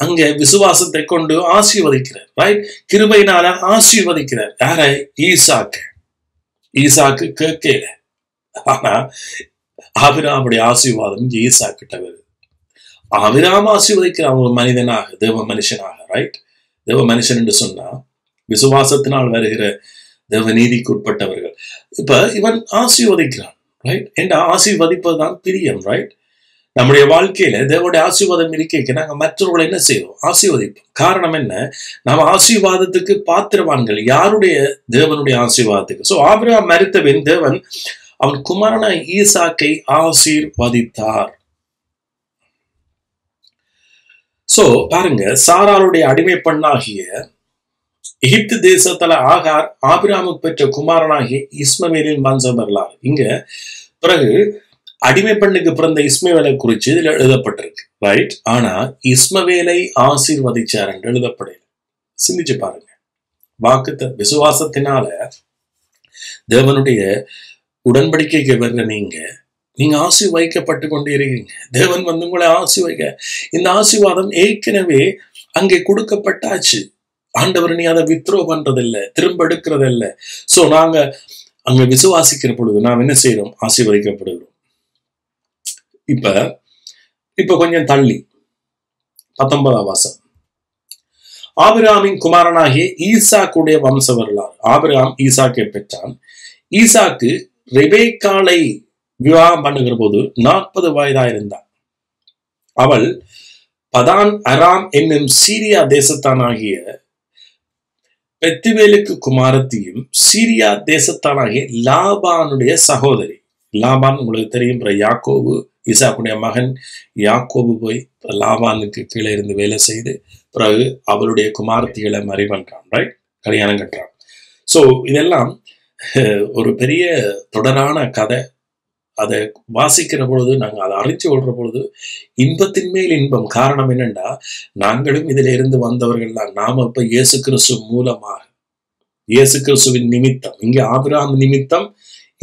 அங்க விசுவாசத்தை கொண்டு ஆசீர்வதிக்கிறார். ரைட்? கிருபையினால ஆசீர்வதிக்கிறார். யார? ஈசாக்கு கேட்கல. ஆனா ஆபிரகாமுடைய ஆசீர்வாதம் ஈசாக்கிட்ட வருது. ஆபிரகாம் ஆசீர்வதிக்கிற ஒரு மனிதனாக, தேவ மனுஷனாக. ரைட்? தேவ மனுஷன் என்று சொன்னா விசுவாசத்தினால் வருகிற தேவ நீதிக்கு உட்பட்டவர்கள். இப்ப இவன் ஆசீர்வதிக்கிறான். ரைட்? என்ற ஆசீர்வதிப்பதுதான் பிரியம். ரைட்? நம்முடைய வாழ்க்கையில தேவனுடைய ஆசீர்வாதம் இருக்க நாங்க மற்றவர்களை என்ன செய்வோம்? ஆசீர்வதிப்போம். காரணம் என்ன? நாம ஆசீர்வாதத்துக்கு பாத்திரவான்கள். யாருடைய? தேவனுடைய ஆசீர்வாதத்துக்கு. சோ ஆபிரகாம் மரித்தபின் தேவன் அவன் குமாரனாய் ஈசாக்கை ஆசீர்வதித்தார். சோ பாருங்க, சாராளுடைய அடிமை பெண்ணாகிய எகிப்து தேசத்துல ஆகார் ஆபிரகாமுக்கு பெற்ற குமாரனாகிய இஸ்மவேலின் வம்சம் வரலாறு. இங்க பிறகு அடிமை பெண்ணுக்கு பிறந்த இஸ்மவேலை குறித்து இதுல எழுதப்பட்டிருக்கு. ரைட்? ஆனா இஸ்மவேலை ஆசீர்வதிச்சார் என்று எழுதப்படல. சிந்திச்சு பாருங்க. வாக்குத்த விசுவாசத்தினால தேவனுடைய உடன்படிக்கைக்கு வர்ற நீங்க ஆசீர்வதிக்கப்பட்டு கொண்டே இருக்கீங்க. தேவன் வந்து உங்களை ஆசீர்வதிக்க. இந்த ஆசீர்வாதம் ஏற்கனவே அங்கே கொடுக்கப்பட்டாச்சு. ஆண்டவர் நீ அதை வித்ரோ பண்றதில்லை, திரும்ப எடுக்கிறதில்லை. சோ நாங்க அங்க விசுவாசிக்கிற பொழுது நாம் என்ன செய்யறோம்? ஆசீர்வதிக்கப்படுகிறோம். இப்ப கொஞ்சம் தள்ளி 19ஆம் வசனம். ஆபிரகாமின் குமாரனாகிய ஈசாக்குடைய வம்ச வரலாறு. ஆபிரகாம் ஈசாக்கை பெற்றான். ஈசாக்கு ரெபேக்காளை விவாகம் பண்ணுகிற போது 40 வயதா இருந்தான். அவள் பதான் அராம் என்னும் சீரியா தேசத்தானாகிய பெத்துவேலுக்கு குமாரத்தியும் சீரியா தேசத்தானாகிய லாபானுடைய சகோதரி. லாபான் உங்களுக்கு தெரியும், யாக்கோபு ஈசாக்குடைய மகன். யாக்கோபு போய் லாபானுக்கு கீழே இருந்து வேலை செய்து பிறகு அவளுடைய குமாரத்திகளை மறை பண்றான். ரைட்? கல்யாணம் கட்டுறான். சோ இதெல்லாம் ஒரு பெரிய தொடரான கதை. அதை வாசிக்கிற பொழுது நாங்க அதை அறிஞ்சு கொள்ற பொழுது இன்பத்தின் மேல் இன்பம். காரணம் என்னன்னா, நாங்களும் இதுல இருந்து வந்தவர்கள் தான். நாம இப்ப இயேசு கிறிஸ்து மூலமாக, இயேசு கிறிஸ்துவின் நிமித்தம், இங்க ஆபிரகாம் நிமித்தம்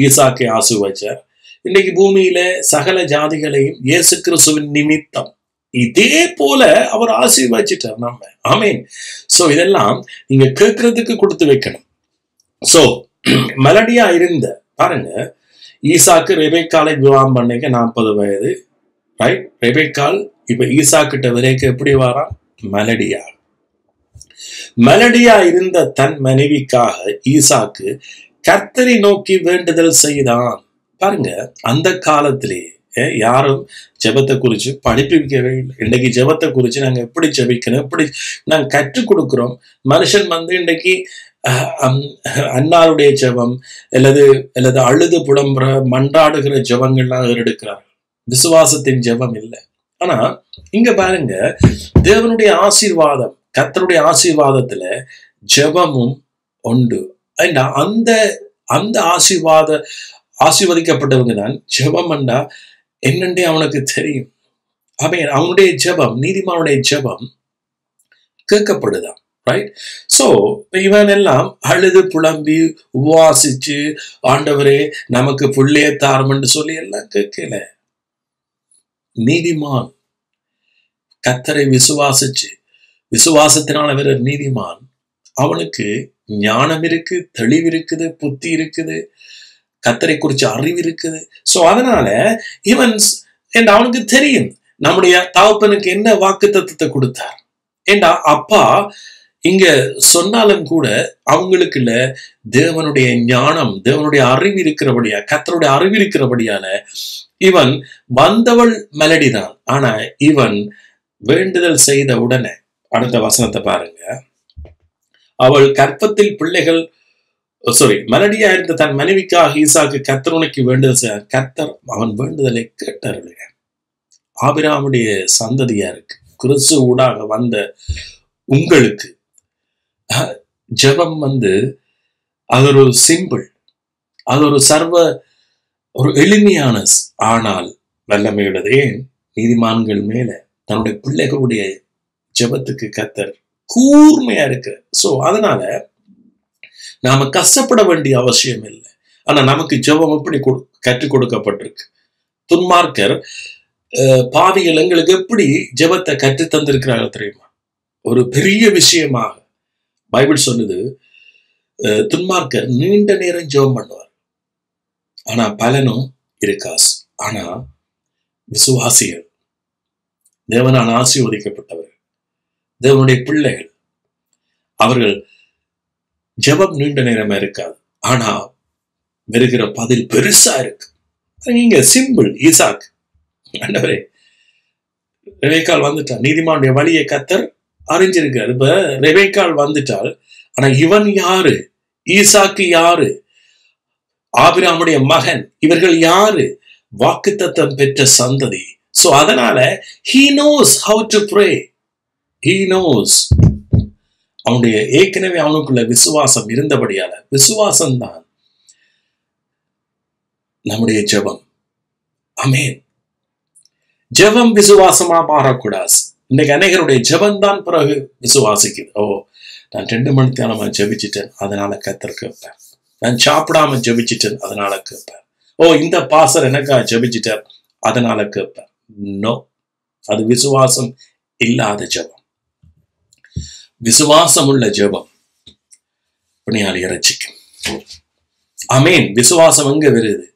ஈசாக்கை ஆசீர்வதிச்சார். இன்னைக்கு பூமியில சகல ஜாதிகளையும் இயேசு கிறிஸ்துவின் நிமித்தம் இதே போல அவர் ஆசீர்வதிச்சிட்டார் நம்ம. ஆமேன். சோ இதெல்லாம் நீங்க கேட்கறதுக்கு கொடுத்து வைக்கணும். சோ மெலடியா இருந்த பாருங்க, ஈசாக்கு ரெபேக்காலை விவாகம் பண்ணிக்க 40 வயது. ரைட்? ரெபேக்கால் இப்ப ஈசாக்கிட்ட வரைக்கும் எப்படி வாரா? மெலடியா இருந்த தன் மனைவிக்காக ஈசாக்கு கர்த்தரை நோக்கி வேண்டுதல் செய்தான். பாருங்க, அந்த காலத்திலே யாரும் ஜெபத்தை குறிச்சு படிப்பிக்கவே இல்லை. இன்றைக்கு ஜெபத்தை குறிச்சு நாங்க எப்படி ஜெபிக்கணும், எப்படி நாங்க கற்றுக் கொடுக்கிறோம். மனுஷன் வந்து இன்றைக்கு அன்னாருடைய ஜெபம் அல்லது அழுது புலம்புற மன்றாடுகிற ஜெபங்கள்லாம் எடுக்கிறார்கள். விசுவாசத்தின் ஜெபம் இல்லை. ஆனா இங்க பாருங்க, தேவனுடைய ஆசீர்வாதம், கர்த்தருடைய ஆசீர்வாதத்துல ஜெபமும் உண்டு. அந்த அந்த ஆசீர்வதிக்கப்பட்டவங்க தான் ஜெபம் என்றா என்னண்டே அவனுக்கு தெரியும். அவனுடைய ஜெபம், நீதிமானுடைய ஜெபம் கேட்கப்படுதான். ரைட்? சோ இவன் எல்லாம் அழுது புலம்பி உபவாசிச்சு ஆண்டவரே நமக்கு புள்ளைய தாருமென்று சொல்லி எல்லாம் கேட்கல. நீதிமான் கர்த்தரை விசுவாசிச்சு, விசுவாசத்தினால வர நீதிமான், அவனுக்கு ஞானம் இருக்கு, தெளிவு இருக்குது, புத்தி இருக்குது, கர்த்தரை குறிச்சு அறிவு இருக்குது. சோ அதனால இவன் அவனுக்கு தெரியும் நம்முடைய தகப்பனுக்கு என்ன வாக்குத்தத்தத்தை கொடுத்தார். ஏண்டா அப்பா இங்க சொன்னாலும் கூட அவங்களுக்கு இல்ல தேவனுடைய ஞானம், தேவனுடைய அறிவு இருக்கிறபடியா, கர்த்தருடைய அறிவு இருக்கிறபடியால இவன் வந்தவள் மெலடிதான். ஆனா இவன் வேண்டுதல் செய்த உடனே, அடுத்த வசனத்தை பாருங்க, அவள் கற்பத்தில் பிள்ளைகள் மலடியா இருந்த தன் மனைவிக்காக ஈசாக்கு கர்த்தருக்கு வேண்டுதல் செய்ய, கர்த்தர் அவன் வேண்டுதலை கேட்டாருங்க. ஆபிரகாமுடைய சந்ததியா இருக்கு, கிறிஸ்து ஊடாக வந்த உங்களுக்கு ஜெபம் அது ஒரு சிம்பிள், அது ஒரு ஒரு எளிமையான ஆனால் வல்லமையுள்ளது. ஏன்? நீதிமான்கள் மேல தன்னுடைய பிள்ளைகளுடைய ஜெபத்துக்கு கர்த்தர் கூர்மையா இருக்கு. சோ அதனால நாம கஷ்டப்பட வேண்டிய அவசியம் இல்லை. ஆனா நமக்கு ஜெபம் எப்படி கற்றுக் கொடுக்கப்பட்டிருக்கு. துன்மார்க்கர் பாவிகள் எங்களுக்கு எப்படி ஜெபத்தை கற்று தந்திருக்கிறார்கள் தெரியுமா? ஒரு பெரிய விஷயமாக பைபிள் சொல்லுது, துன்மார்க்கர் நீண்ட நேரம் ஜெபம் பண்ணுவார், ஆனா பலனும் இருக்காது. ஆனா விசுவாசிகள், தேவனால் ஆசீர்வதிக்கப்பட்டவர்கள், தேவனுடைய பிள்ளைகள், அவர்கள் ஜெபம் நீண்ட நேரமா இருக்காது, ஆனா வருகிற பதில் பெருசா இருக்கு. நீங்க சிம்பிள். ஈசாக், ஆண்டவரே ரெபேக்காள் வந்துட்டா, நீதிமானுடைய வழியை கர்த்தர் அறிஞ்சிருக்காரு. இப்ப ரெபேக்காள் வந்துட்டால், ஆனா இவன் யாரு? ஈசாக்கு யாரு? ஆபிரகாமுடைய மகன். இவர்கள் யாரு? வாக்குத்தத்தம் பெற்ற சந்ததி. சோ அதனால he knows how to pray. He knows. அவனுடைய ஏற்கனவே அவனுக்குள்ள விசுவாசம் இருந்தபடியால, விசுவாசம் தான் நம்முடைய ஜெபம். ஆமென். ஜெபம் விசுவாசமா மாறக்கூடாது. இன்னைக்கு அநேகருடைய ஜெபம் தான் பிறகு விசுவாசிக்குது. நான் 2 மணி நேரமா ஜெபிச்சிட்டேன், அதனால கர்த்தர் கேட்பேன். நான் சாப்பிடாம ஜெபிச்சிட்டேன், அதனால கேட்பேன். இந்த பாசர் எனக்கா ஜெபிச்சிட்டார், அதனால கேட்பேன். நோ, அது விசுவாசம் இல்லாத ஜெபம். விசுவாசம் உள்ள ஜெபம் பிணியாளி இறைச்சிக்கும். ஆமென். விசுவாசம் எங்க வருது?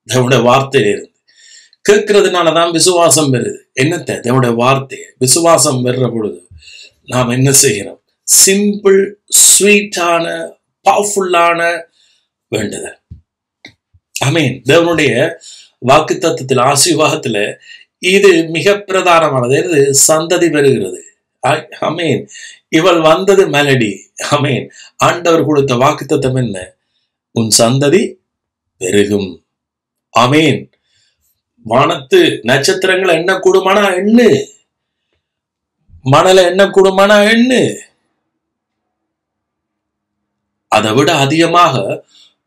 தேவனுடைய வார்த்தையில இருந்து. கேட்கறதுனாலதான் விசுவாசம் வருது. என்னத்தை? தேவனுடைய வார்த்தையை. விசுவாசம் வர்ற பொழுது நாம் என்ன செய்கிறோம்? சிம்பிள், ஸ்வீட்டான, பவர்ஃபுல்லான வேண்டுதல். ஆமென். தேவனுடைய வாக்கு தத்துவத்தில், ஆசீர்வாதத்துல இது மிக பிரதானமானது. சந்ததி பெறுகிறது. ஆமென். இவள் வந்தது மெலடி. ஆமென். ஆண்டவர் கொடுத்த வாக்கு தத்துவம் என்ன? உன் சந்ததி பெருகும். ஆமென். வானத்து நட்சத்திரங்களை என்ன கூடுமானா எண்ணு, மணலை என்ன கூடுமானா எண்ணு. அதை விட அதிகமாக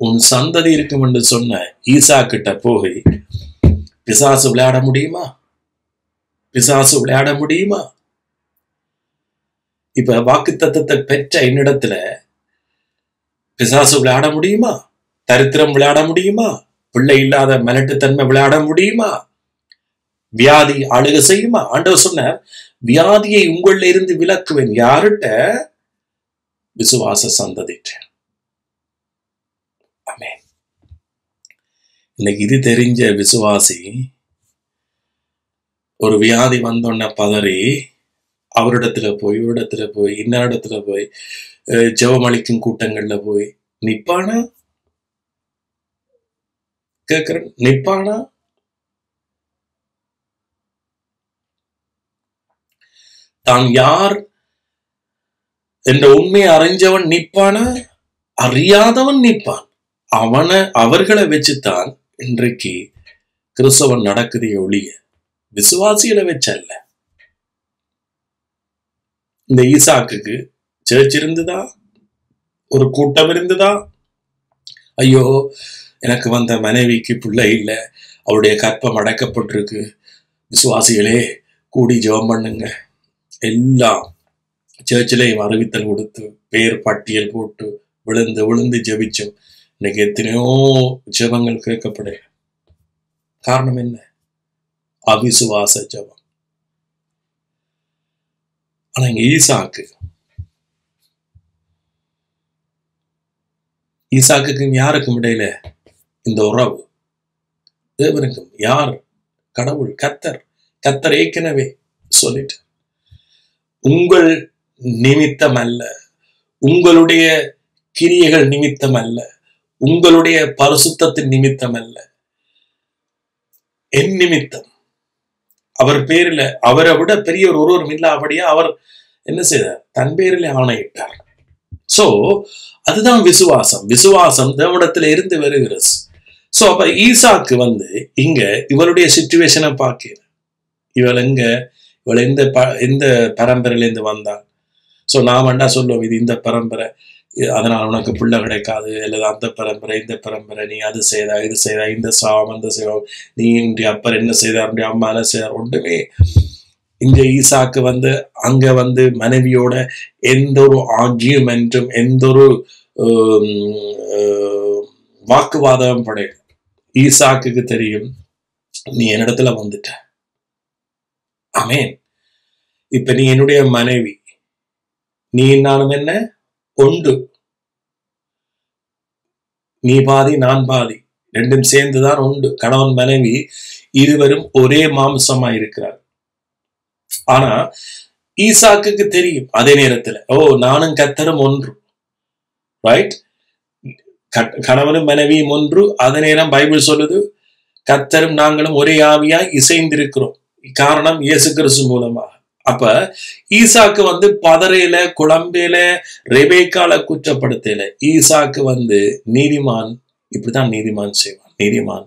உன் சந்ததி இருக்கும் என்று சொன்ன ஈசா கிட்ட போய் பிசாசு விளையாட முடியுமா? பிசாசு விளையாட முடியுமா? இப்ப வாக்கு தத்தத்தை பெற்ற என்னிடத்துல பிசாசு விளையாட முடியுமா? தரித்திரம் விளையாட முடியுமா? பிள்ளை இல்லாத மலட்டுத்தன்மை விளையாட முடியுமா? வியாதி அழுக செய்யுமா? ஆண்டவர் சொன்னார், வியாதியை உங்களில் இருந்து விலக்குவேன். யாருட்ட? விசுவாச சந்ததிட்ட. ஆமென். இன்னைக்கு இது தெரிஞ்ச விசுவாசி ஒரு வியாதி வந்தோன்ன பதறி அவரிடத்துல போய், இவரிடத்துல போய், இன்னிடத்துல போய், ஜெபமளிக்கும் கூட்டங்கள்ல போய் நிப்பானா? கேட்கிறேன், நிப்பானா? தான் யார் என்ற உண்மையை அறிஞ்சவன் நிப்பானா? அறியாதவன் நிப்பான். அவர்களை வச்சுத்தான் இன்றைக்கு கிறிஸ்தவன் நடக்குதே ஒழிய விசுவாசிகளை வச்சல்ல. இந்த ஈசாக்குக்கு சர்ச் இருந்ததா? ஒரு கூட்டம் இருந்ததா? ஐயோ, எனக்கு வந்த மனைவிக்கு பிள்ளை இல்லை, அவருடைய கற்பம் அடைக்கப்பட்டிருக்கு, விசுவாசிகளே கூடி ஜெபம் பண்ணுங்க. எல்லாம் சர்ச்சிலையும் அறிவித்தல் கொடுத்து பேர் பட்டியல் போட்டு விழுந்து விழுந்து ஜெபிச்சோம். இன்னைக்கு எத்தனையோ ஜெபங்கள் கேட்கப்பட. காரணம் என்ன? அவிசுவாச ஜெபம். ஆனா இங்க ஈசாக்குக்கும் யாருக்கும் இடையில இந்த உறவு? தேவனுக்கும். யார்? கடவுள், கர்த்தர் ஏற்கனவே சொல்லிட்டு, உங்கள் நிமித்தம் அல்ல, உங்களுடைய கிரியைகள் நிமித்தம் அல்ல, உங்களுடைய பரிசுத்தத்தின் நிமித்தம் அல்ல, என் நிமித்தம், அவர் பேரில அவரை விட பெரிய ஒருவரும் இல்லாபடியா அவர் என்ன செய்தார்? தன் பேரிலே ஆணையிட்டார். சோ அதுதான் விசுவாசம். விசுவாசம் தேவனிடத்துல இருந்து வருகிறது. சோ அப்ப ஈசாக்கு இங்க இவளுடைய சிச்சுவேஷனை பார்க்கிற, இவள் எந்த பரம்பரையில இருந்து வந்தாள். சோ நான் வேண்டா சொல்லுவோம், இது இந்த பரம்பரை, அதனால உனக்கு பிள்ளை கிடைக்காது, அல்லது அந்த பரம்பரை இந்த பரம்பரை, நீ அது செய்தா இது செய்தா, இந்த சாவம் அந்த சேவம், நீ இன்றைய அப்பர் என்ன செய்தார், அம்மா என்ன செய்தார், ஒன்றுமே. இந்த ஈசாக்கு அங்க மனைவியோட எந்த ஒரு ஆர்கியூமெண்ட்டும் எந்த ஒரு வாக்குவாதம் படையாது. ஈசாக்கு தெரியும், நீ என்னிடத்துல வந்துட்ட, ஆமேன், இப்ப நீ என்னுடைய மனைவி, நீ நானும் என்ன ஒன்று, நீ பாதி நான் பாதி, ரெண்டும் சேர்ந்துதான் உண்டு. கணவன் மனைவி இருவரும் ஒரே மாம்சமா இருக்கிறார். ஆனா ஈசாக்கு தெரியும் அதே நேரத்துல, நானும் கர்த்தரும் ஒன்று, ரைட்? கணவனும் மனைவியும் ஒன்று. அதே நேரம் பைபிள் சொல்லுது, கர்த்தரும் நாங்களும் ஒரே ஆவியாய் இசைந்திருக்கிறோம். காரணம் இயேசு கிறிஸ்து மூலமாக. அப்ப ஈசாக்கு பதறையில குழம்பையில ரெபேக்கால குற்றப்படுத்தல. ஈசாக்கு நீதிமான் இப்படித்தான் நீதிமான் செய்வான். நீதிமான்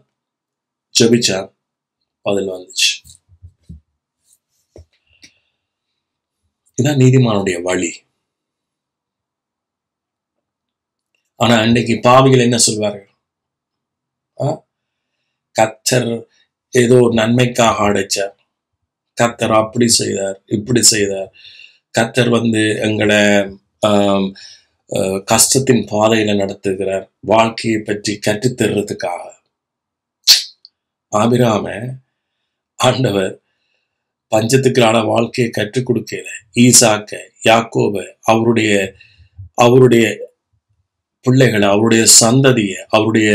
ஜெபிச்சான், பதில் வந்துச்சு. இதான் நீதிமானுடைய வழி. ஆனா அன்றைக்கு பாவிகள் என்ன சொல்வார்கள்? கர்த்தர் ஏதோ நன்மைக்காக அடைச்சார், கர்த்தர் அப்படி செய்தார் இப்படி செய்தார், கர்த்தர் எங்களை கஷ்டத்தின் பாதையில நடத்துகிறார், வாழ்க்கையை பற்றி கற்றுத்தர்றதுக்காக. ஆபிராம ஆண்டவர் பஞ்சத்துக்கான வாழ்க்கையை கற்றுக் கொடுக்கல. ஈசாக்க, யாக்கோப, அவருடைய பிள்ளைகளை, அவருடைய சந்ததிய, அவருடைய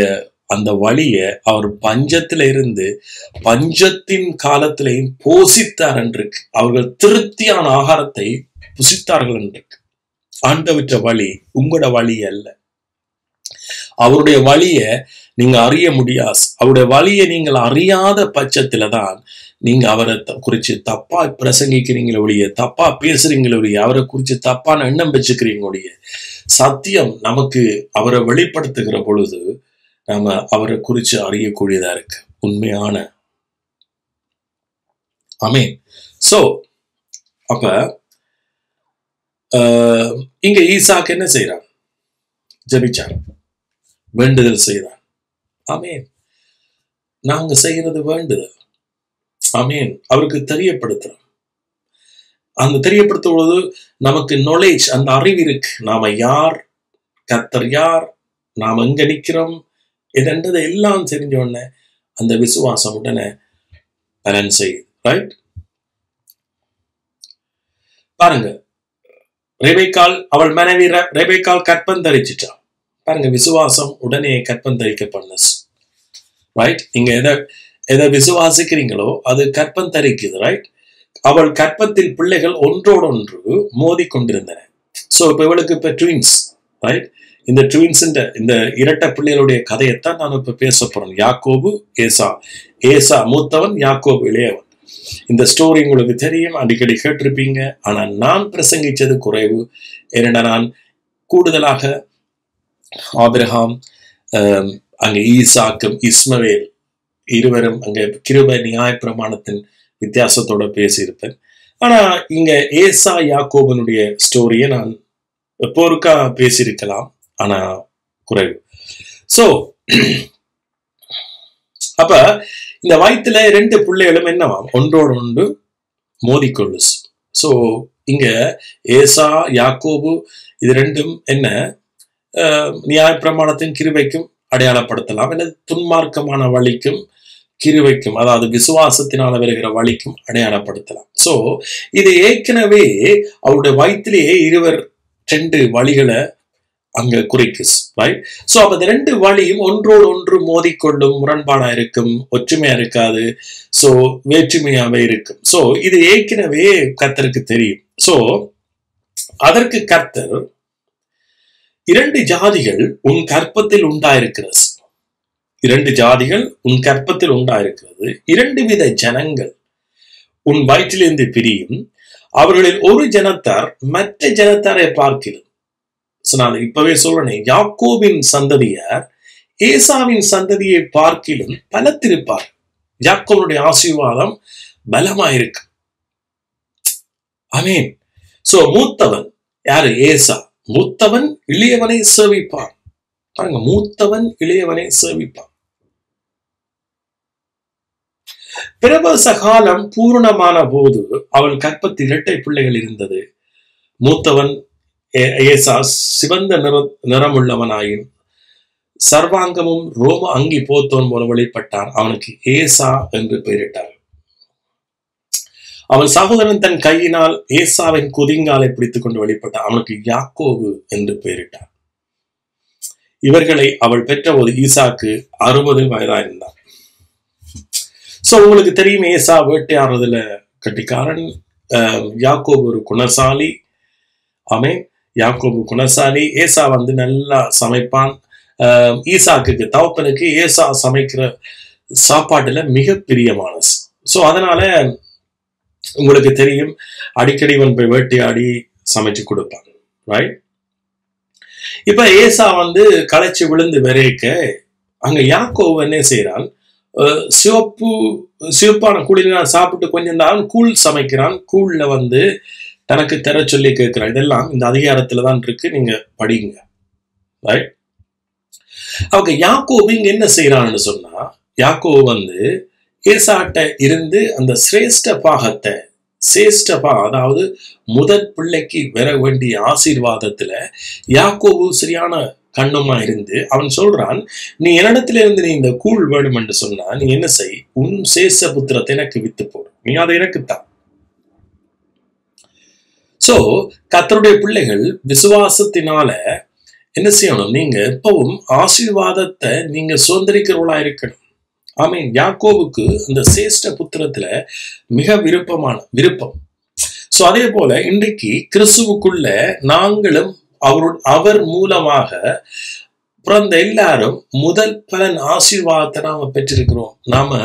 அந்த வழிய அவர் பஞ்சத்தில இருந்து பஞ்சத்தின் காலத்திலையும் போஷித்தார் என்றுக்கு. அவர்கள் திருப்தியான ஆகாரத்தை புசித்தார்கள் என்றுக்கு. ஆண்டவற்ற வழி உங்களோட வழி அல்ல. அவருடைய வழிய நீங்க அறிய முடியாது. அவருடைய வழியை நீங்கள் அறியாத பட்சத்துல தான் நீங்க அவரை குறிச்சு தப்பா பிரசங்கிக்கிறீங்களே ஒழிய, தப்பா பேசுறீங்களே ஒழிய, அவரை குறிச்சு தப்பான எண்ணம் வச்சுக்கிறீங்க ஒழிய, சத்தியம் நமக்கு அவரை வெளிப்படுத்துகிற பொழுது நாம அவரை குறிச்சு அறியக்கூடியதா இருக்கு, உண்மையான. ஆமேன். சோ அப்ப இங்க ஈசாக்கு என்ன செய்யறான்? ஜெபிச்சான், வேண்டுதல் செய்தான். ஆமேன். நாங்க செய்யறது வேண்டுதல். ஆமேன். அவருக்கு தெரியப்படுத்துறோம். அந்த தெரியப்படுத்தும் பொழுது நமக்கு நாலேஜ், அந்த அறிவு இருக்கு. நாம யார், கர்த்தர் யார், நாம் எங்க நிக்கிறோம் என்றதை எல்லாம் தெரிஞ்ச உடனே அந்த விசுவாசம் உடனே பலன் செய்யுது. ரைட்? பாருங்க, ரெபேக்காள், அவள் மனைவி ரெபேக்காள் கற்பம் தரிச்சிட்டான். பாருங்க, விசுவாசம் உடனே கற்பம் தரிக்க பண்ணுச்சு. ரைட்? நீங்க எதை விசுவாசிக்கிறீங்களோ அது கற்பம் தரிக்குது. ரைட்? அவள் கற்பத்தில் பிள்ளைகள் ஒன்றோடொன்று மோதி கொண்டிருந்தன. சோ இப்ப இவளுக்கு இப்ப ட்வின்ஸ். ரைட்? இந்த ட்வின்ஸ், இந்த இரட்டை பிள்ளைகளுடைய கதையைத்தான் நான் இப்ப பேச போறேன். யாக்கோபு, ஏசா. ஏசா மூத்தவன், யாக்கோபு இளையவன். இந்த ஸ்டோரி உங்களுக்கு தெரியும், அடிக்கடி கேட்டிருப்பீங்க. ஆனா நான் பிரசங்கிச்சது குறைவு. ஏனென்றால் நான் கூடுதலாக ஆபிரகாம், அங்க ஈசாக்கும் இஸ்மவேல் இருவரும் அங்க கிருபை நியாய பிரமாணத்தின் வித்தியாசத்தோட பேசியிருப்பேன். ஆனா இங்க ஏசா யாக்கோபனுடைய ஸ்டோரியை நான் போருக்கா பேசியிருக்கலாம், ஆனா குறைவு. சோ அப்ப இந்த வயிற்றுல ரெண்டு பிள்ளைகளும் என்னவாம், ஒன்றோடு ஒன்று மோதிக்கொள்ளு. சோ இங்க ஏசா யாக்கோபு இது ரெண்டும் என்ன, நியாய பிரமாணத்தின் கிருபைக்கும் அடையாளப்படுத்தலாம், அல்லது துன்மார்க்கமான வழிக்கும் கிருபைக்கும், அதாவது விசுவாசத்தினால வருகிற வழிக்கும் அடையாளப்படுத்தலாம். சோ இது ஏற்கனவே அவருடைய வயிற்றிலேயே ரெண்டு வழிகளை அங்க குறிக்கு. ரைட்? சோ அப்ப இந்த ரெண்டு வழியும் ஒன்றோடு ஒன்று மோதிக்கொள்ளும், முரண்பாடா இருக்கும், ஒற்றுமையா இருக்காது. சோ வேற்றுமையாவே இருக்கும். சோ இது ஏற்கனவே கர்த்தருக்கு தெரியும். சோ அதற்கு கர்த்தர், இரண்டு ஜாதிகள் உன் கற்பத்தில் உண்டாயிருக்கிறது, இரண்டு ஜாதிகள் உன் கற்பத்தில் உண்டாயிருக்கிறது, இரண்டு வித ஜனங்கள் உன் வயிற்றிலிருந்து பிரியும். அவர்களில் ஒரு ஜனத்தார் மற்ற ஜனத்தாரை பார்க்கிறோம். நான் இப்பவே சொல்றேன், யாக்கோபின் சந்ததியார் ஏசாவின் சந்ததியை பார்க்கிலும் பலத்திருப்பார். யாக்கோபுடைய ஆசீர்வாதம் பலமாயிருக்கு. ஆமென். சோ மூத்தவன் யாரு? ஏசா. மூத்தவன் இளையவனை சேவிப்பான். பாருங்க, மூத்தவன் இளையவனை சேவிப்பான். பிரபச காலம் பூர்ணமான போது அவள் கற்பத்தில் இரட்டை பிள்ளைகள் இருந்தது. மூத்தவன் ஏசா சிவந்த நிறமுள்ளவனாயின் சர்வாங்கமும் ரோம அங்கி போத்தோன் போல வெளிப்பட்டான். அவனுக்கு ஏசா என்று பெயரிட்டார். அவன் சகோதரன் தன் கையினால் ஏசாவின் குதிங்காலை பிடித்துக் கொண்டு வெளிப்பட்டான். அவனுக்கு யாக்கோபு என்று பெயரிட்டார். இவர்களை அவள் பெற்றபோது ஈசாக்கு 60 வயதாயிருந்தார். சோ உங்களுக்கு தெரியும், ஏசா வேட்டையாடுறதுல கட்டிக்காரன், யாக்கோபு ஒரு குணசாலி. ஆமென். யாக்கோபு குணசாலி. ஏசா நல்லா சமைப்பான். ஈசாக்கு தகப்பனுக்கு ஏசா சமைக்கிற சாப்பாட்டுல மிக பிரியமான. சோ அதனால உங்களுக்கு தெரியும், அடிக்கடி போய் வேட்டையாடி சமைச்சு கொடுப்பான். ரைட். இப்ப ஏசா களைச்சு விழுந்து விரைக்க அங்க யாக்கோபு என்ன செய்யறான்? சிவப்பான கூழினால் சாப்பிட்டு கொஞ்சம் தான் கூழ் சமைக்கிறான். கூழ்ல தனக்கு தர சொல்லி கேட்கிறான். இதெல்லாம் இந்த அதிகாரத்துலதான் இருக்கு, நீங்க படிங்க. ரைட். அவங்க யாக்கோபு இங்க என்ன செய்யறான்னு சொன்னா, யாக்கோபு ஏசாட்ட இருந்து அந்த சிரேஷ்ட பாகத்தை, அதாவது முதற் பிள்ளைக்கு வர வேண்டிய ஆசீர்வாதத்துல யாக்கோபு சரியான கண்ணுமா இருந்து அவன் சொல்றான், நீ என்னிடத்துல இருந்து நீ இந்த கூழ் வேணும் என்று சொன்னா நீ என்ன செய், உன் சேஷ புத்திரத்தை எனக்கு வித்து போடு, நீ அதை எனக்குத்தான். சோ கர்த்தருடைய பிள்ளைகள் விசுவாசத்தினால என்ன செய்யணும்? நீங்க எப்பவும் ஆசீர்வாதத்தை நீங்க சுதந்திரிக்கிறவளா இருக்கணும். ஆமீன். யாக்கோவுக்கு அந்த சேஷ்ட புத்திரத்துல மிக விருப்பம். சோ அதே போல இன்றைக்கு கிறிஸ்துவுக்குள்ள நாங்களும் அவர் மூலமாக பிறந்த எல்லாரும் முதல் பலன் ஆசீர்வாதத்தை நாம பெற்றிருக்கிறோம். நாம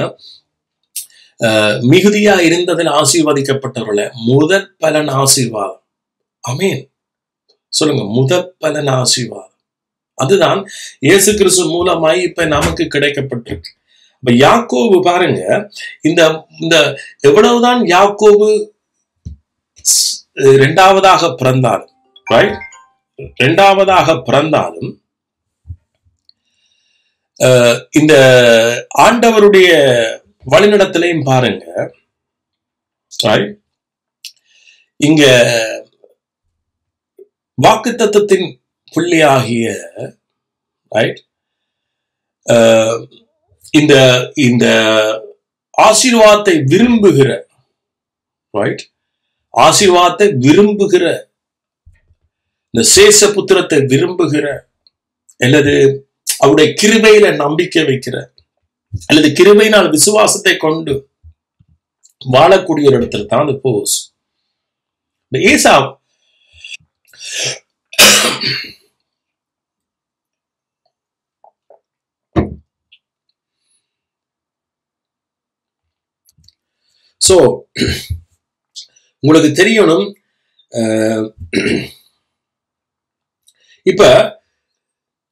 மிகுதியா இருந்ததில் ஆசீர்வதிக்கப்பட்டவர்கள முதல் பலன் ஆசீர்வாதம். ஆமீன். சொல்லுங்க, முதல் பலன் ஆசீர்வாதம். அதுதான் இயேசு கிறிஸ்து மூலமாய் இப்ப நமக்கு கிடைக்கப்பட்டிருக்கு. இப்ப யாக்கோபு பாருங்க, இந்த எவ்வளவுதான் யாக்கோபு இரண்டாவதாக பிறந்தாலும், ரைட், இரண்டாவதாக பிறந்தாலும் இந்த ஆண்டவருடைய வழிநடத்தலையும் பாருங்க. இங்க வாக்குத்தத்தத்தின் புள்ளியாகிய இந்த ஆசீர்வாதத்தை விரும்புகிற, ஆசீர்வாதத்தை விரும்புகிற, இந்த சேஷ புத்திரத்தை விரும்புகிற, அல்லது அவருடைய கிருபையில நம்பிக்கை வைக்கிற, அல்லது கிருபையினால் விசுவாசத்தை கொண்டு வாழக்கூடிய ஒரு இடத்துல தான் அது போஸ். ஏசா சோ உங்களுக்கு தெரியணும், இப்ப